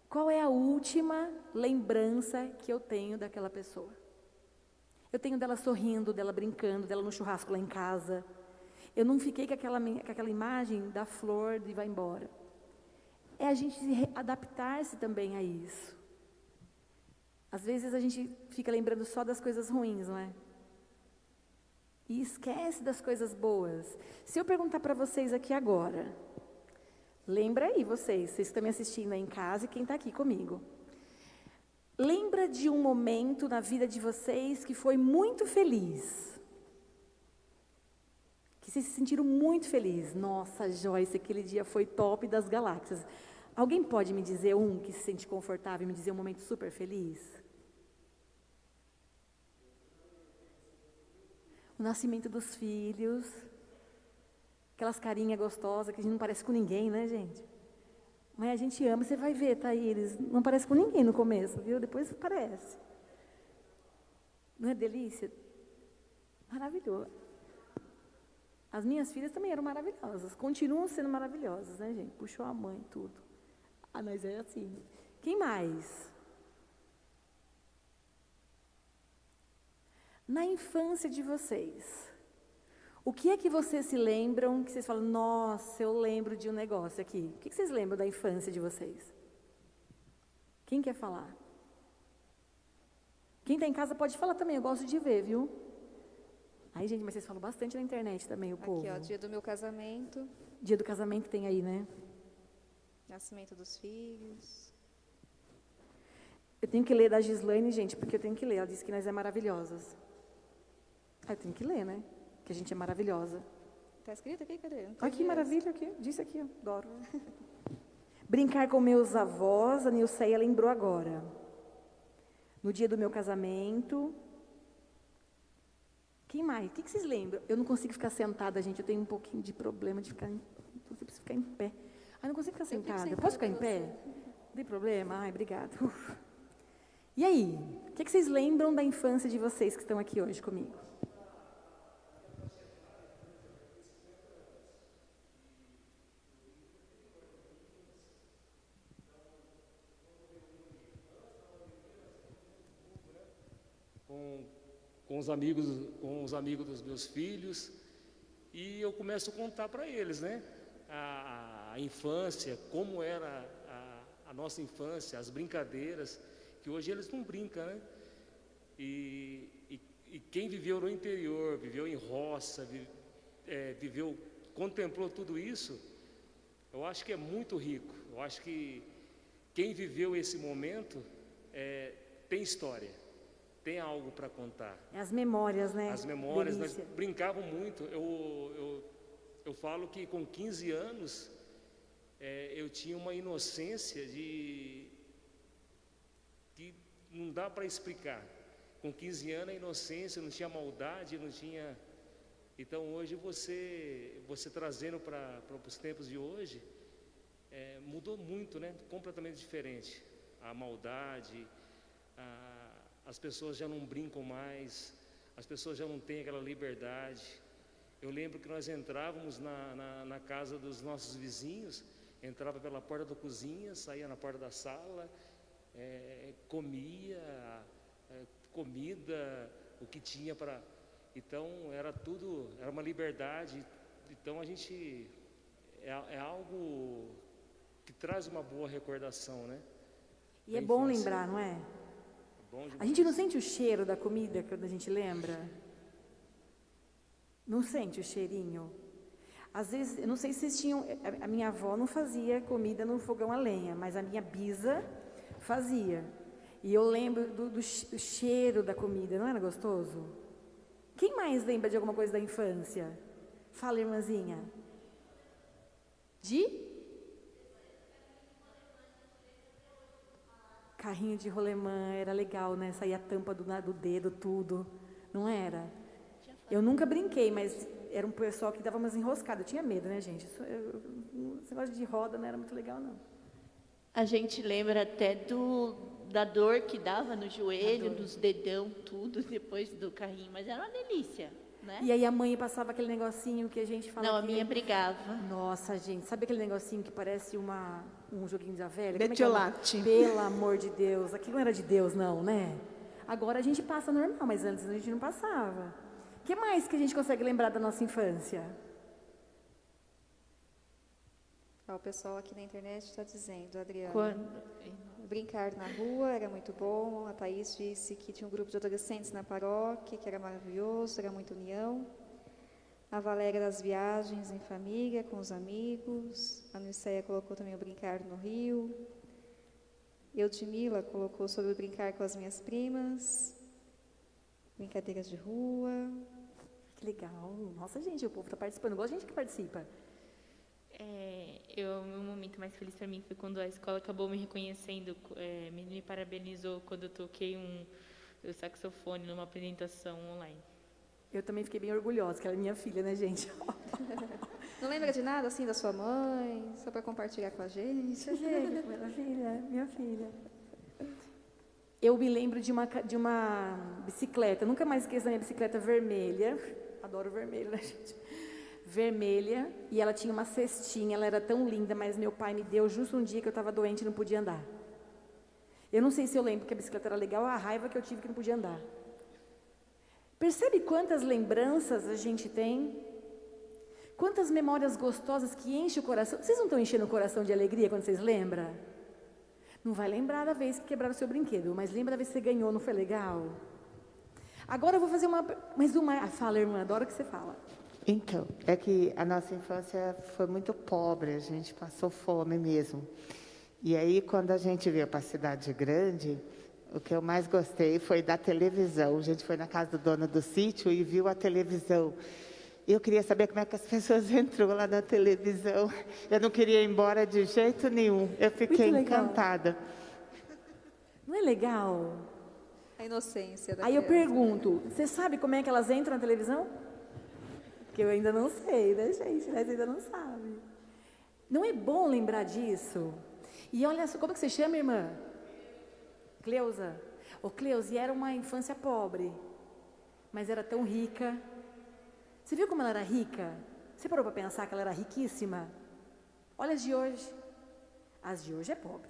Qual é a última lembrança que eu tenho daquela pessoa? Eu tenho dela sorrindo, dela brincando, dela no churrasco lá em casa. Eu não fiquei com aquela imagem da flor de vai embora. É a gente adaptar-se também a isso. Às vezes a gente fica lembrando só das coisas ruins, não é? E esquece das coisas boas. Se eu perguntar para vocês aqui agora, lembra aí vocês que estão me assistindo aí em casa e quem está aqui comigo. Lembra de um momento na vida de vocês que foi muito feliz? Que vocês se sentiram muito felizes? Nossa, Joyce, aquele dia foi top das galáxias. Alguém pode me dizer um que se sente confortável e me dizer um momento super feliz? O nascimento dos filhos, aquelas carinhas gostosas que a gente não parece com ninguém, né, gente? Mas a gente ama, você vai ver, tá aí, eles não parecem com ninguém no começo, viu? Depois parece. Não é delícia? Maravilhoso. As minhas filhas também eram maravilhosas, continuam sendo maravilhosas, né, gente? Puxou a mãe, tudo. Ah, mas é assim. Quem mais? Na infância de vocês, o que é que vocês se lembram, que vocês falam, nossa, eu lembro de um negócio aqui. O que vocês lembram da infância de vocês? Quem quer falar? Quem está em casa pode falar também, eu gosto de ver, viu? Aí, gente, mas vocês falam bastante na internet também, o povo. Aqui, ó, dia do meu casamento. Dia do casamento tem aí, né? Nascimento dos filhos. Eu tenho que ler da Gislaine, gente, porque eu tenho que ler. Ela disse que nós é maravilhosas. Eu tenho que ler, né? Que a gente é maravilhosa. Está escrito aqui? Cadê? Olha que maravilha aqui. Disse aqui, ó. Adoro. Brincar com meus avós, a Nilceia lembrou agora. No dia do meu casamento. Quem mais? O que vocês lembram? Eu não consigo ficar sentada, gente. Eu tenho um pouquinho de problema de ficar... Eu preciso ficar em pé. Eu não consigo ficar sentada. Eu posso ficar em pé? Não tem problema? Ai, obrigada. E aí? O que vocês lembram da infância de vocês que estão aqui hoje comigo? Com os amigos dos meus filhos, e eu começo a contar para eles, né? A infância, como era a nossa infância, as brincadeiras, que hoje eles não brincam, né? E quem viveu no interior, viveu em roça, contemplou tudo isso, eu acho que é muito rico. Eu acho que quem viveu esse momento tem história, tem algo para contar. As memórias, né? As memórias, Delícia. nós brincávamos muito. Eu falo que com 15 anos eu tinha uma inocência que não dá para explicar. Com 15 anos a inocência, não tinha maldade, não tinha... Então hoje você trazendo para os tempos de hoje, mudou muito, né? Completamente diferente. A maldade, as pessoas já não brincam mais, as pessoas já não têm aquela liberdade. Eu lembro que nós entrávamos na casa dos nossos vizinhos, entrava pela porta da cozinha, saía na porta da sala, comia comida, o que tinha para... Então, era tudo, era uma liberdade. Então, a gente... É algo que traz uma boa recordação, né? E é bom lembrar, não é? É bom demais. A gente não sente o cheiro da comida quando a gente lembra? Não sente o cheirinho? Às vezes, eu não sei se vocês tinham... A minha avó não fazia comida no fogão a lenha, mas a minha bisa fazia. E eu lembro do cheiro da comida, não era gostoso? Quem mais lembra de alguma coisa da infância? Fala, irmãzinha. Carrinho de rolemã, era legal, né? Saía a tampa do dedo, tudo. Não era? Eu nunca brinquei, mas era um pessoal que dava umas enroscadas. Eu tinha medo, né, gente? Esse negócio de roda não era muito legal, não. A gente lembra até da dor que dava no joelho, dos dedão, tudo, depois do carrinho. Mas era uma delícia, né? E aí a mãe passava aquele negocinho que a gente fala. Não, a minha brigava. Nossa, gente, sabe aquele negocinho que parece um joguinho da velha? Metiolate. Pelo amor de Deus, aquilo não era de Deus, não, né? Agora a gente passa normal, mas antes a gente não passava. O que mais que a gente consegue lembrar da nossa infância? O pessoal aqui na internet está dizendo, Adriana. Brincar na rua era muito bom. A Thaís disse que tinha um grupo de adolescentes na paróquia, que era maravilhoso, era muita união. A Valéria das viagens em família, com os amigos. A Niceia colocou também o brincar no rio. Eudmila colocou sobre o brincar com as minhas primas. Brincadeiras de rua. Que legal. Nossa, gente, o povo está participando. Igual a gente que participa. O meu momento mais feliz para mim foi quando a escola acabou me reconhecendo, me parabenizou quando eu toquei o saxofone numa apresentação online. Eu também fiquei bem orgulhosa, que ela é minha filha, né, gente? Não lembra de nada, assim, da sua mãe? Só para compartilhar com a gente? Minha filha. Eu me lembro de uma bicicleta, nunca mais esqueço da minha bicicleta vermelha. Adoro vermelho, né, gente? Vermelha, e ela tinha uma cestinha, ela era tão linda, mas meu pai me deu justo um dia que eu estava doente e não podia andar. Eu não sei se eu lembro que a bicicleta era legal, a raiva que eu tive que não podia andar. Percebe quantas lembranças a gente tem? Quantas memórias gostosas que enchem o coração. Vocês não estão enchendo o coração de alegria quando vocês lembram? Não vai lembrar da vez que quebraram o seu brinquedo, mas lembra da vez que você ganhou, não foi legal? Agora eu vou fazer mais uma. Fala, irmã, adoro que você fala. Então, é que a nossa infância foi muito pobre, a gente passou fome mesmo. E aí, quando a gente veio para a cidade grande, o que eu mais gostei foi da televisão. A gente foi na casa do dono do sítio e viu a televisão. Eu queria saber como é que as pessoas entrou lá na televisão. Eu não queria ir embora de jeito nenhum. Eu fiquei encantada. Não é legal? A inocência da Aí eu criança. pergunto, você sabe como é que elas entram na televisão? Que eu ainda não sei, né, gente? Nós ainda não sabe. Não é bom lembrar disso? E olha só, como que você chama, irmã? Cleusa. Ô, Cleusa, e era uma infância pobre, mas era tão rica. Você viu como ela era rica? Você parou para pensar que ela era riquíssima? Olha as de hoje. As de hoje é pobre.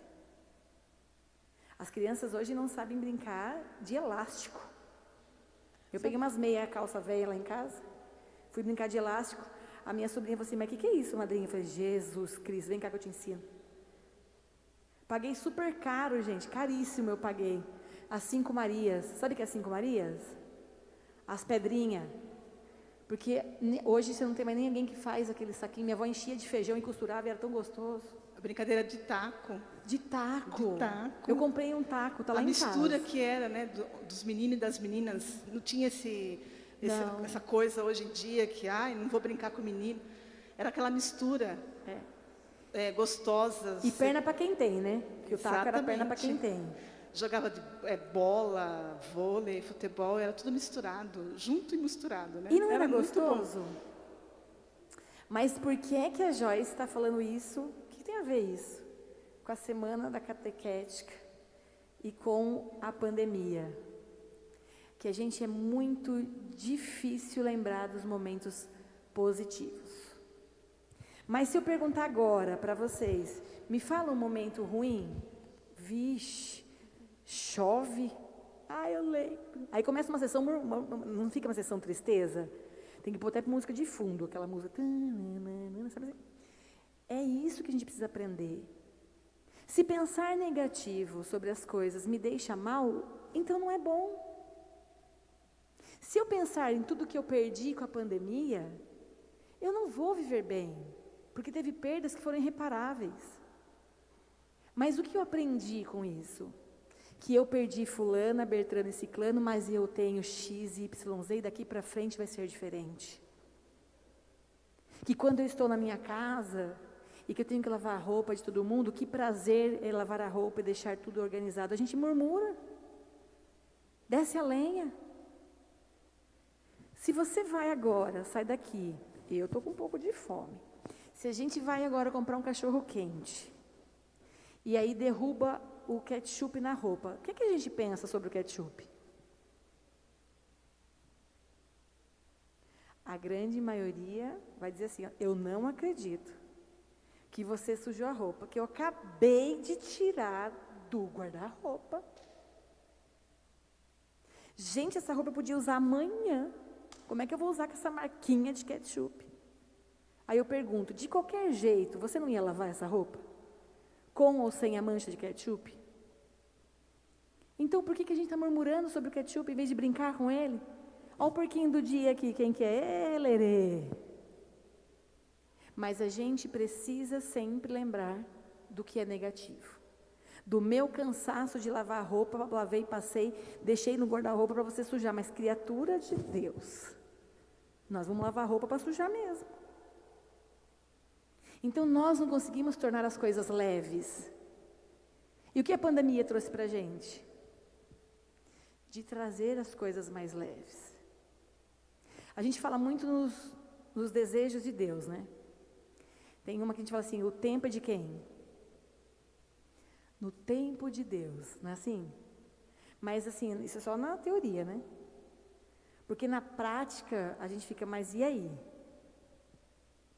As crianças hoje não sabem brincar de elástico. Eu peguei umas meia calça velha lá em casa. Fui brincar de elástico, a minha sobrinha falou assim, mas o que é isso, madrinha? Eu falei, Jesus Cristo, vem cá que eu te ensino. Paguei super caro, gente, caríssimo eu paguei. As 5 Marias, sabe o que é as 5 Marias? As pedrinhas. Porque hoje você não tem mais ninguém que faz aquele saquinho. Minha avó enchia de feijão e costurava e era tão gostoso. A brincadeira de taco. De taco. De taco. Eu comprei um taco, tá lá A em mistura casa. que era, né, dos meninos e das meninas. Não tinha Não. essa coisa hoje em dia que, ai, não vou brincar com o menino. Era aquela mistura gostosa. E perna para quem tem, né? Que o taco era perna para quem tem. Jogava bola, vôlei, futebol, era tudo misturado, junto e misturado, né? E não era muito bom. gostoso? Mas por que é que a Joyce está falando isso? O que tem a ver isso? Com a semana da catequética e com a pandemia. Que a gente é muito difícil lembrar dos momentos positivos. Mas se eu perguntar agora para vocês, me fala um momento ruim? Vixe, chove? Ah, eu lembro. Aí começa uma sessão, não fica uma sessão tristeza? Tem que pôr até música de fundo, aquela música. Sabe? É isso que a gente precisa aprender. Se pensar negativo sobre as coisas me deixa mal, então não é bom. Se eu pensar em tudo que eu perdi com a pandemia, eu não vou viver bem, porque teve perdas que foram irreparáveis. Mas o que eu aprendi com isso? Que eu perdi fulana, Bertrana e ciclano, mas eu tenho X, Y, Z, e daqui para frente vai ser diferente. Que quando eu estou na minha casa e que eu tenho que lavar a roupa de todo mundo, que prazer é lavar a roupa e deixar tudo organizado. A gente murmura, desce a lenha. Se você vai agora, sai daqui, eu estou com um pouco de fome. Se a gente vai agora comprar um cachorro quente, e aí derruba o ketchup na roupa, o que é que a gente pensa sobre o ketchup? A grande maioria vai dizer assim, ó, eu não acredito que você sujou a roupa, que eu acabei de tirar do guarda-roupa. Gente, essa roupa eu podia usar amanhã. Como é que eu vou usar com essa marquinha de ketchup? Aí eu pergunto, de qualquer jeito, você não ia lavar essa roupa? Com ou sem a mancha de ketchup? Então, por que a gente está murmurando sobre o ketchup em vez de brincar com ele? Olha o porquinho do dia aqui, quem que é? Lerê. Mas a gente precisa sempre lembrar do que é negativo. Do meu cansaço de lavar a roupa, lavei, passei, deixei no guarda-roupa para você sujar. Mas, criatura de Deus, nós vamos lavar a roupa para sujar mesmo. Então, nós não conseguimos tornar as coisas leves. E o que a pandemia trouxe para a gente? De trazer as coisas mais leves. A gente fala muito nos desejos de Deus, né? Tem uma que a gente fala assim, o tempo é de quem? No tempo de Deus, não é assim? Mas assim, isso é só na teoria, né? Porque na prática, a gente fica, mas e aí?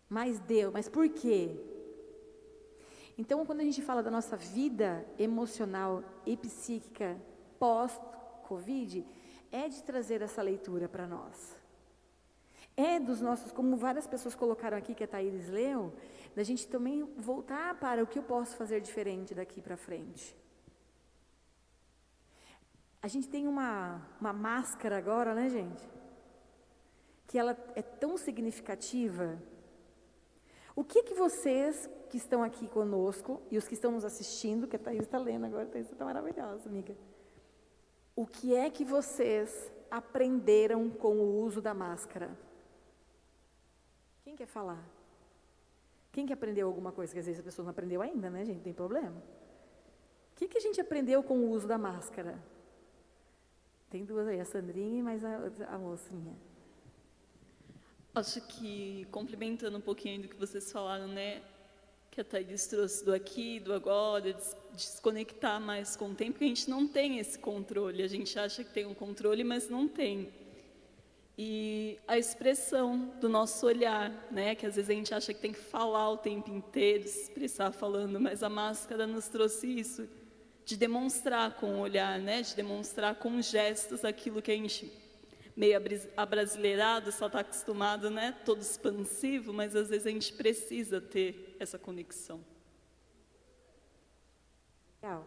Mas Deus, mas por quê? Então, quando a gente fala da nossa vida emocional e psíquica pós-Covid, é de trazer essa leitura para nós. É dos nossos, como várias pessoas colocaram aqui, que a Thaís leu, da gente também voltar para o que eu posso fazer diferente daqui para frente. A gente tem uma máscara agora, né, gente? Que ela é tão significativa. O que vocês que estão aqui conosco, e os que estão nos assistindo, que a Thaís está lendo agora, a Thaís está maravilhosa, amiga. O que é que vocês aprenderam com o uso da máscara? Quem quer falar? Quem que aprendeu alguma coisa? Que às vezes a pessoa não aprendeu ainda, né, gente? Não tem problema. O que a gente aprendeu com o uso da máscara? Tem duas aí, a Sandrinha e mais a mocinha. Acho que, complementando um pouquinho do que vocês falaram, né, que a Thaís trouxe do aqui, do agora, desconectar mais com o tempo, que a gente não tem esse controle. A gente acha que tem um controle, mas não tem. E a expressão do nosso olhar, né, que às vezes a gente acha que tem que falar o tempo inteiro, se expressar falando, mas a máscara nos trouxe isso, de demonstrar com o olhar, né, de demonstrar com gestos aquilo que a gente, meio abrasileirado, só está acostumado, né, todo expansivo, mas às vezes a gente precisa ter essa conexão. Legal.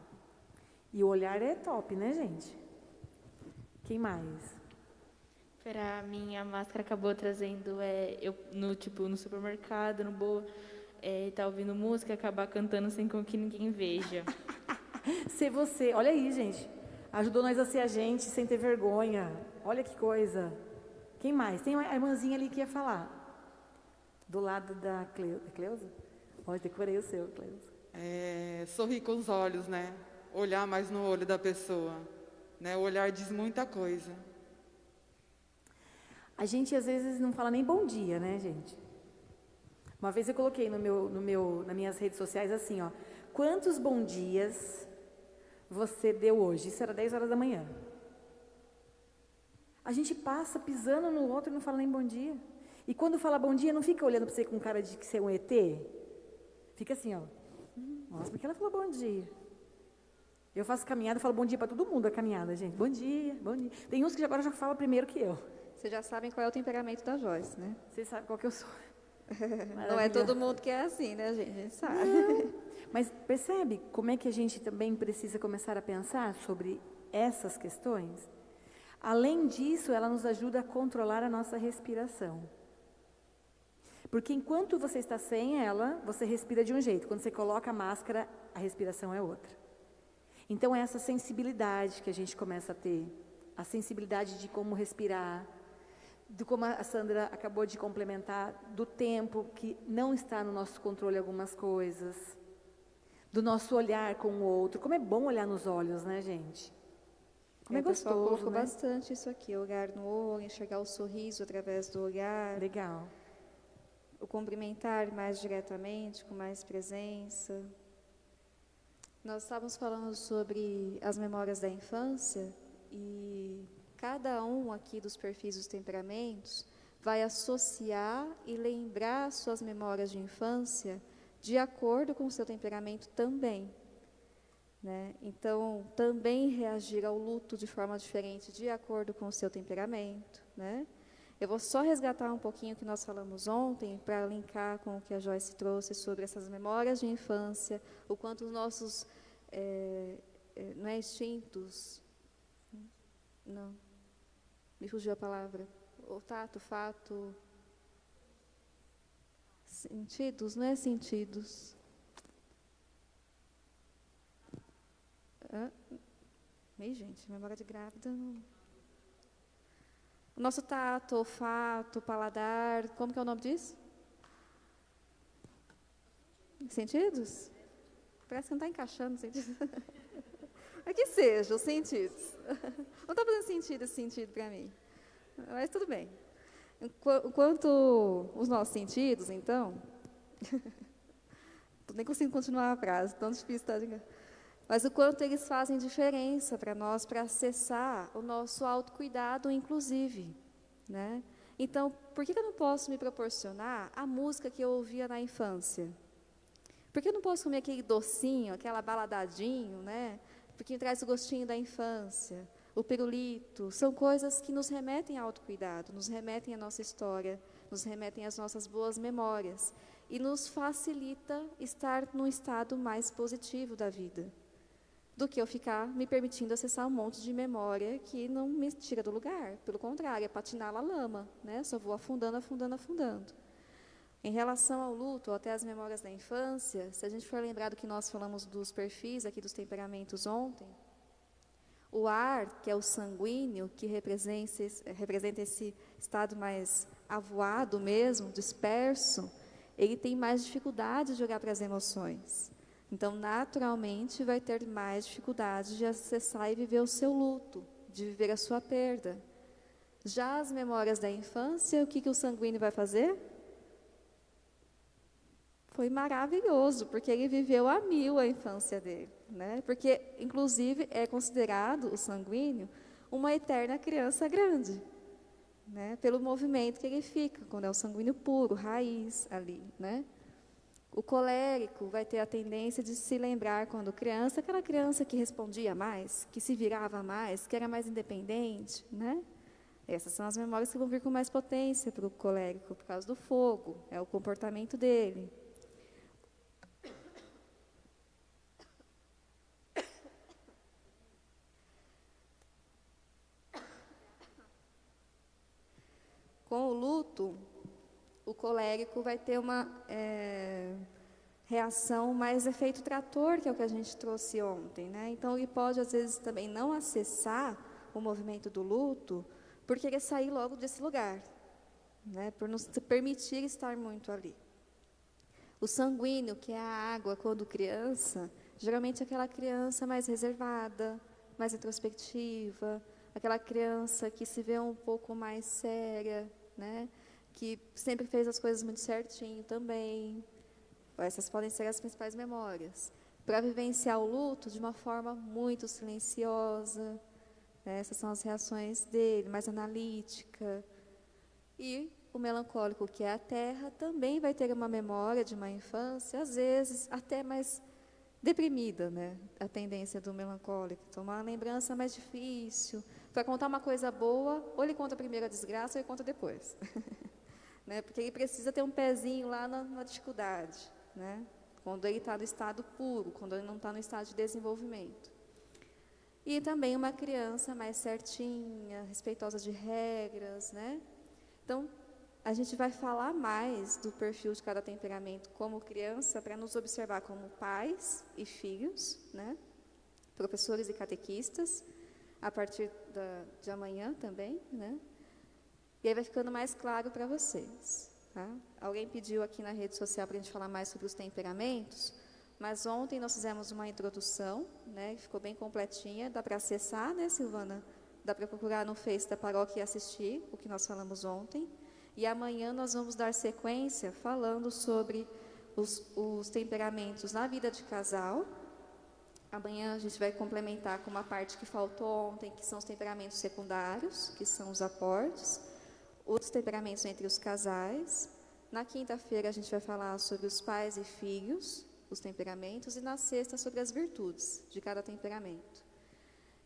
E o olhar é top, né, gente? Quem mais? Para mim, a máscara acabou trazendo, eu no supermercado, no boa, tá ouvindo música e acabar cantando sem com que ninguém veja. Ser você. Olha aí, gente. Ajudou nós a ser a gente sem ter vergonha. Olha que coisa. Quem mais? Tem a irmãzinha ali que ia falar. Do lado da Cleusa? Olha, decorei o seu, Cleusa. Sorrir com os olhos, né? Olhar mais no olho da pessoa. Né? O olhar diz muita coisa. A gente, às vezes, não fala nem bom dia, né, gente? Uma vez eu coloquei nas minhas redes sociais assim, ó. Quantos bom dias você deu hoje? Isso era 10 horas da manhã. A gente passa pisando no outro e não fala nem bom dia. E quando fala bom dia, não fica olhando para você com cara de que você é um ET? Fica assim, ó. Nossa, porque ela falou bom dia. Eu faço caminhada, falo bom dia para todo mundo a caminhada, gente. Bom dia, bom dia. Tem uns que agora já falam primeiro que eu. Vocês já sabem qual é o temperamento da Joyce, né? Vocês sabem qual que eu sou. Não é todo mundo que é assim, né, gente? A gente sabe. Não. Mas percebe como é que a gente também precisa começar a pensar sobre essas questões? Além disso, ela nos ajuda a controlar a nossa respiração. Porque enquanto você está sem ela, você respira de um jeito. Quando você coloca a máscara, a respiração é outra. Então, é essa sensibilidade que a gente começa a ter. A sensibilidade de como respirar, de como a Sandra acabou de complementar, do tempo que não está no nosso controle algumas coisas, do nosso olhar com o outro. Como é bom olhar nos olhos, né, gente? Como é gostoso, o pessoal colocou né? bastante isso aqui, olhar no olho, enxergar o sorriso através do olhar. Legal. O cumprimentar mais diretamente, com mais presença. Nós estávamos falando sobre as memórias da infância e cada um aqui dos perfis dos temperamentos vai associar e lembrar suas memórias de infância de acordo com o seu temperamento também. Né? Então, também reagir ao luto de forma diferente de acordo com o seu temperamento. Né? Eu vou só resgatar um pouquinho o que nós falamos ontem para linkar com o que a Joyce trouxe sobre essas memórias de infância, o quanto os nossos não é instintos, não, me fugiu a palavra, o tato, fato, sentidos, não é sentidos. Gente, memória de grávida. Não. O nosso tato, olfato, paladar, como que é o nome disso? Sentidos? Parece que não está encaixando os sentidos. É que seja, os sentidos. Não está fazendo sentido esse sentido para mim. Mas tudo bem. Enquanto os nossos sentidos, então... nem consigo continuar a frase, tão difícil estar de... Mas o quanto eles fazem diferença para nós, para acessar o nosso autocuidado, inclusive. Né? Então, por que eu não posso me proporcionar a música que eu ouvia na infância? Por que eu não posso comer aquele docinho, aquela baladadinho, né? Porque traz o gostinho da infância, o pirulito? São coisas que nos remetem ao autocuidado, nos remetem à nossa história, nos remetem às nossas boas memórias e nos facilita estar num estado mais positivo da vida, do que eu ficar me permitindo acessar um monte de memória que não me tira do lugar. Pelo contrário, é patinar na lama, né? Só vou afundando, afundando, afundando. Em relação ao luto, ou até as memórias da infância, se a gente for lembrar do que nós falamos dos perfis aqui dos temperamentos ontem, o ar, que é o sanguíneo, que representa esse estado mais avoado mesmo, disperso, ele tem mais dificuldade de olhar para as emoções. Então, naturalmente, vai ter mais dificuldade de acessar e viver o seu luto, de viver a sua perda. Já as memórias da infância, o que o sanguíneo vai fazer? Foi maravilhoso, porque ele viveu a mil a infância dele. Né? Porque, inclusive, é considerado o sanguíneo uma eterna criança grande. Né? Pelo movimento que ele fica, quando é o sanguíneo puro, raiz ali, né? O colérico vai ter a tendência de se lembrar, quando criança, aquela criança que respondia mais, que se virava mais, que era mais independente, né? Essas são as memórias que vão vir com mais potência para o colérico, por causa do fogo, é o comportamento dele. Com o luto, o colérico vai ter uma reação mais efeito trator, que é o que a gente trouxe ontem, né? Então, ele pode, às vezes, também não acessar o movimento do luto por querer sair logo desse lugar, né? Por não se permitir estar muito ali. O sanguíneo, que é a água, quando criança, geralmente é aquela criança mais reservada, mais introspectiva, aquela criança que se vê um pouco mais séria, né? Que sempre fez as coisas muito certinho também. Essas podem ser as principais memórias. Para vivenciar o luto de uma forma muito silenciosa, né? Essas são as reações dele, mais analítica. E o melancólico, que é a terra, também vai ter uma memória de uma infância, às vezes até mais deprimida, né? A tendência do melancólico. Então, uma lembrança mais difícil. Para contar uma coisa boa, ou ele conta primeiro a desgraça, ou ele conta depois. Né? Porque ele precisa ter um pezinho lá na dificuldade, né? Quando ele está no estado puro, quando ele não está no estado de desenvolvimento. E também uma criança mais certinha, respeitosa de regras, né? Então, a gente vai falar mais do perfil de cada temperamento como criança para nos observar como pais e filhos, né? Professores e catequistas, a partir de amanhã também, né? E aí vai ficando mais claro para vocês. Tá? Alguém pediu aqui na rede social para a gente falar mais sobre os temperamentos, mas ontem nós fizemos uma introdução, né, que ficou bem completinha, dá para acessar, né, Silvana? Dá para procurar no Face da paróquia e assistir o que nós falamos ontem. E amanhã nós vamos dar sequência falando sobre os temperamentos na vida de casal. Amanhã a gente vai complementar com uma parte que faltou ontem, que são os temperamentos secundários, que são os aportes. Outros temperamentos entre os casais. Na quinta-feira a gente vai falar sobre os pais e filhos, os temperamentos, e na sexta sobre as virtudes de cada temperamento.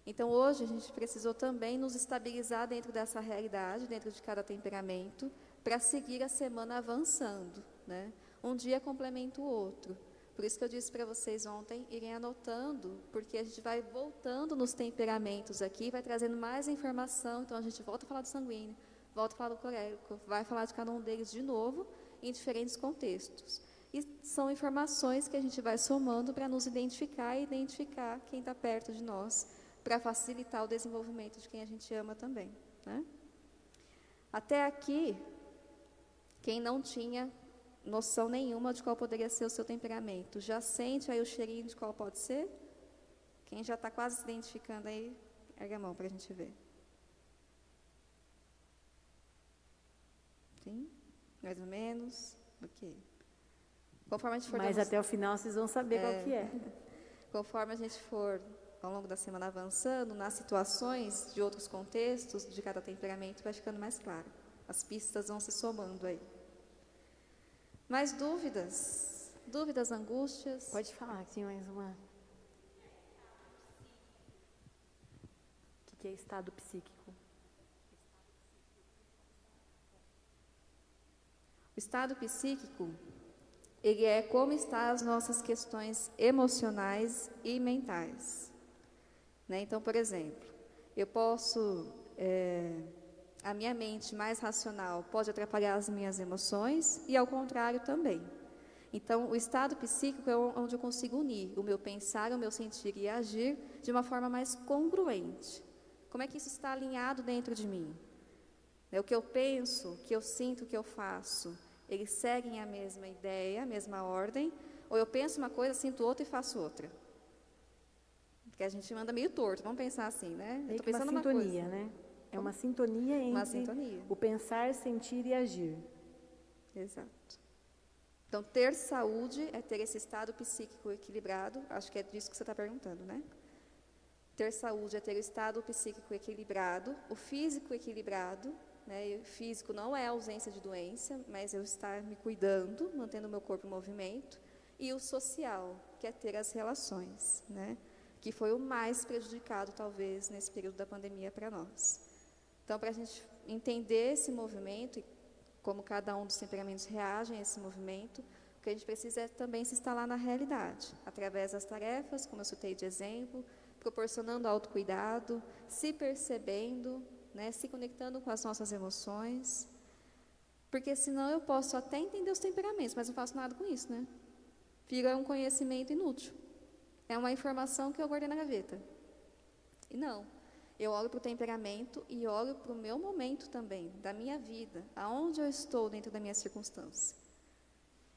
Então, hoje a gente precisou também nos estabilizar dentro dessa realidade, dentro de cada temperamento, para seguir a semana avançando, né? Um dia complementa o outro. Por isso que eu disse para vocês ontem, irem anotando, porque a gente vai voltando nos temperamentos aqui, vai trazendo mais informação, então a gente volta a falar do sanguíneo, volta a falar do colérico, vai falar de cada um deles de novo, em diferentes contextos. E são informações que a gente vai somando para nos identificar e identificar quem está perto de nós, para facilitar o desenvolvimento de quem a gente ama também, né? Até aqui, quem não tinha noção nenhuma de qual poderia ser o seu temperamento, já sente aí o cheirinho de qual pode ser? Quem já está quase se identificando aí, erga a mão para a gente ver. Sim? Mais ou menos? Ok. Conforme a gente for Mas até o final vocês vão saber qual que é. Conforme a gente for, ao longo da semana, avançando, nas situações de outros contextos, de cada temperamento, vai ficando mais claro. As pistas vão se somando aí. Mais dúvidas? Dúvidas, angústias? Pode falar, que tinha mais uma. O que é estado psíquico? O estado psíquico, ele é como estão as nossas questões emocionais e mentais. Né? Então, por exemplo, eu posso, a minha mente mais racional pode atrapalhar as minhas emoções e, ao contrário, também. Então, o estado psíquico é onde eu consigo unir o meu pensar, o meu sentir e agir de uma forma mais congruente. Como é que isso está alinhado dentro de mim? O que eu penso, o que eu sinto, o que eu faço, eles seguem a mesma ideia, a mesma ordem, ou eu penso uma coisa, sinto outra e faço outra? Porque a gente manda meio torto, vamos pensar assim, né? Eu tô pensando uma sintonia, né? É uma sintonia entre o pensar, sentir e agir. Exato. Então, ter saúde é ter esse estado psíquico equilibrado, acho que é disso que você está perguntando, né? Ter saúde é ter o estado psíquico equilibrado, o físico equilibrado, né? E o físico não é a ausência de doença, mas eu estar me cuidando, mantendo o meu corpo em movimento, e o social, que é ter as relações, né? Que foi o mais prejudicado, talvez, nesse período da pandemia para nós. Então, para a gente entender esse movimento e como cada um dos temperamentos reagem a esse movimento, o que a gente precisa é também se instalar na realidade, através das tarefas, como eu citei de exemplo, proporcionando autocuidado, se percebendo, né, se conectando com as nossas emoções. Porque senão eu posso até entender os temperamentos, mas não faço nada com isso, né? Vira um conhecimento inútil. É uma informação que eu guardei na gaveta. E não. Eu olho para o temperamento e olho para o meu momento também, da minha vida, aonde eu estou dentro da minha circunstância.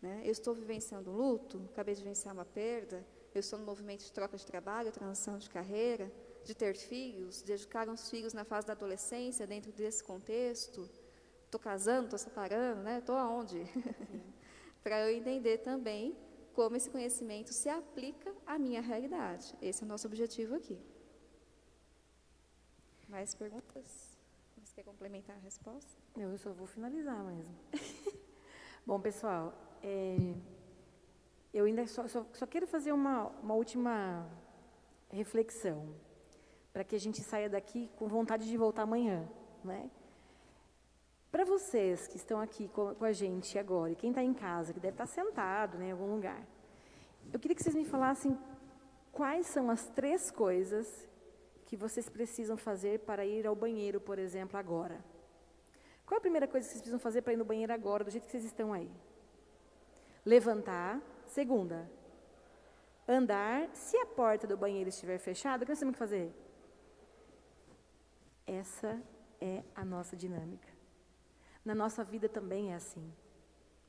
Né? Eu estou vivenciando um luto, acabei de vivenciar uma perda, eu estou no movimento de troca de trabalho, transição de carreira, de ter filhos, de educar os filhos na fase da adolescência, dentro desse contexto. Estou casando, estou separando, né? Estou aonde? Para eu entender também como esse conhecimento se aplica à minha realidade. Esse é o nosso objetivo aqui. Mais perguntas? Você quer complementar a resposta? Eu só vou finalizar mesmo. Bom, pessoal, eu ainda só quero fazer uma última reflexão, para que a gente saia daqui com vontade de voltar amanhã, né? Para vocês que estão aqui com a gente agora, e quem está em casa, que deve estar sentado, né, em algum lugar, eu queria que vocês me falassem quais são as 3 coisas que vocês precisam fazer para ir ao banheiro, por exemplo, agora. Qual é a primeira coisa que vocês precisam fazer para ir no banheiro agora, do jeito que vocês estão aí? Levantar. Segunda, andar. Se a porta do banheiro estiver fechada, o que nós temos que fazer? Essa é a nossa dinâmica. Na nossa vida também é assim.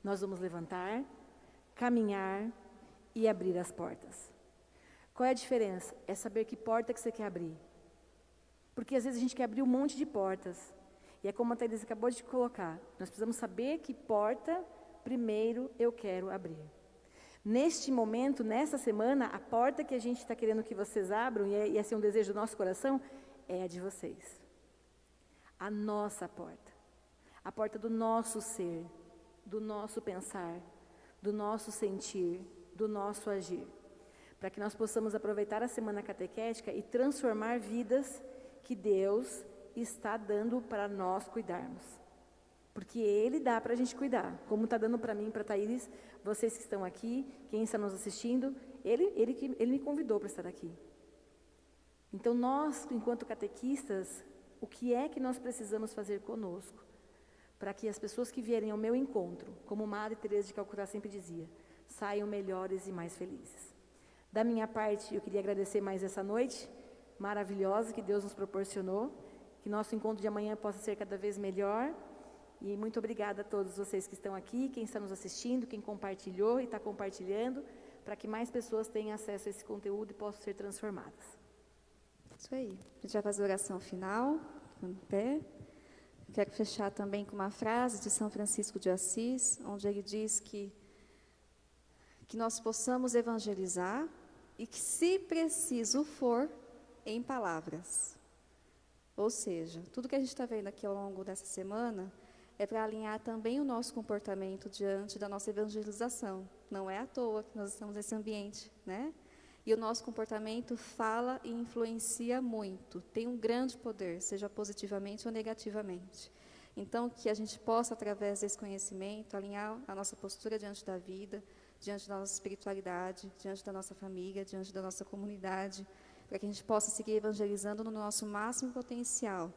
Nós vamos levantar, caminhar e abrir as portas. Qual é a diferença? É saber que porta que você quer abrir. Porque às vezes a gente quer abrir um monte de portas. E é como a Thaís acabou de colocar. Nós precisamos saber que porta primeiro eu quero abrir. Neste momento, nessa semana, a porta que a gente está querendo que vocês abram, e esse é um desejo do nosso coração, é a de vocês. A nossa porta. A porta do nosso ser, do nosso pensar, do nosso sentir, do nosso agir. Para que nós possamos aproveitar a semana catequética e transformar vidas que Deus está dando para nós cuidarmos. Porque Ele dá para a gente cuidar, como está dando para mim, para a Thaís, vocês que estão aqui, quem está nos assistindo, Ele me convidou para estar aqui. Então nós, enquanto catequistas, o que é que nós precisamos fazer conosco? Para que as pessoas que vierem ao meu encontro, como Madre Teresa de Calcutá sempre dizia, saiam melhores e mais felizes. Da minha parte, eu queria agradecer mais essa noite maravilhosa que Deus nos proporcionou, que nosso encontro de amanhã possa ser cada vez melhor. E muito obrigada a todos vocês que estão aqui, quem está nos assistindo, quem compartilhou e está compartilhando, para que mais pessoas tenham acesso a esse conteúdo e possam ser transformadas. Isso aí. A gente vai fazer a oração final, em pé. Eu quero fechar também com uma frase de São Francisco de Assis, onde ele diz que nós possamos evangelizar e que, se preciso for, em palavras. Ou seja, tudo que a gente está vendo aqui ao longo dessa semana é para alinhar também o nosso comportamento diante da nossa evangelização. Não é à toa que nós estamos nesse ambiente, né? E o nosso comportamento fala e influencia muito, tem um grande poder, seja positivamente ou negativamente. Então, que a gente possa, através desse conhecimento, alinhar a nossa postura diante da vida, diante da nossa espiritualidade, diante da nossa família, diante da nossa comunidade, para que a gente possa seguir evangelizando no nosso máximo potencial,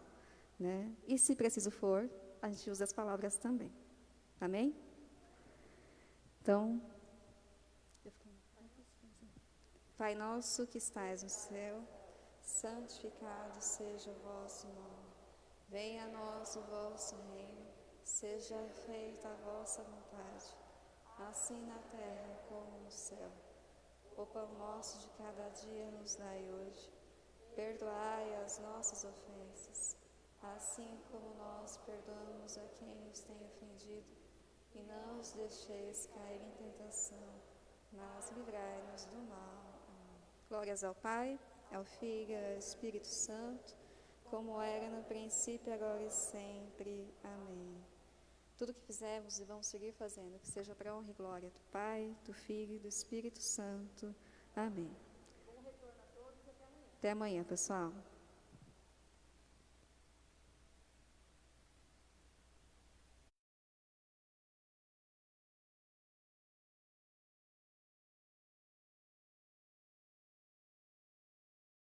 né? E, se preciso for, a gente usa as palavras também. Amém? Então, Pai nosso que estais no céu, santificado seja o vosso nome. Venha a nós o vosso reino, seja feita a vossa vontade, assim na terra como no céu. O pão nosso de cada dia nos dai hoje. Perdoai as nossas ofensas, assim como nós perdoamos a quem nos tem ofendido, e não os deixeis cair em tentação, mas livrai-nos do mal. Amém. Glórias ao Pai, ao Filho e ao Espírito Santo, como era no princípio, agora e sempre. Amém. Tudo que fizermos e vamos seguir fazendo, que seja para a honra e glória do Pai, do Filho e do Espírito Santo. Amém. Bom retorno a todos e até amanhã. Até amanhã, pessoal.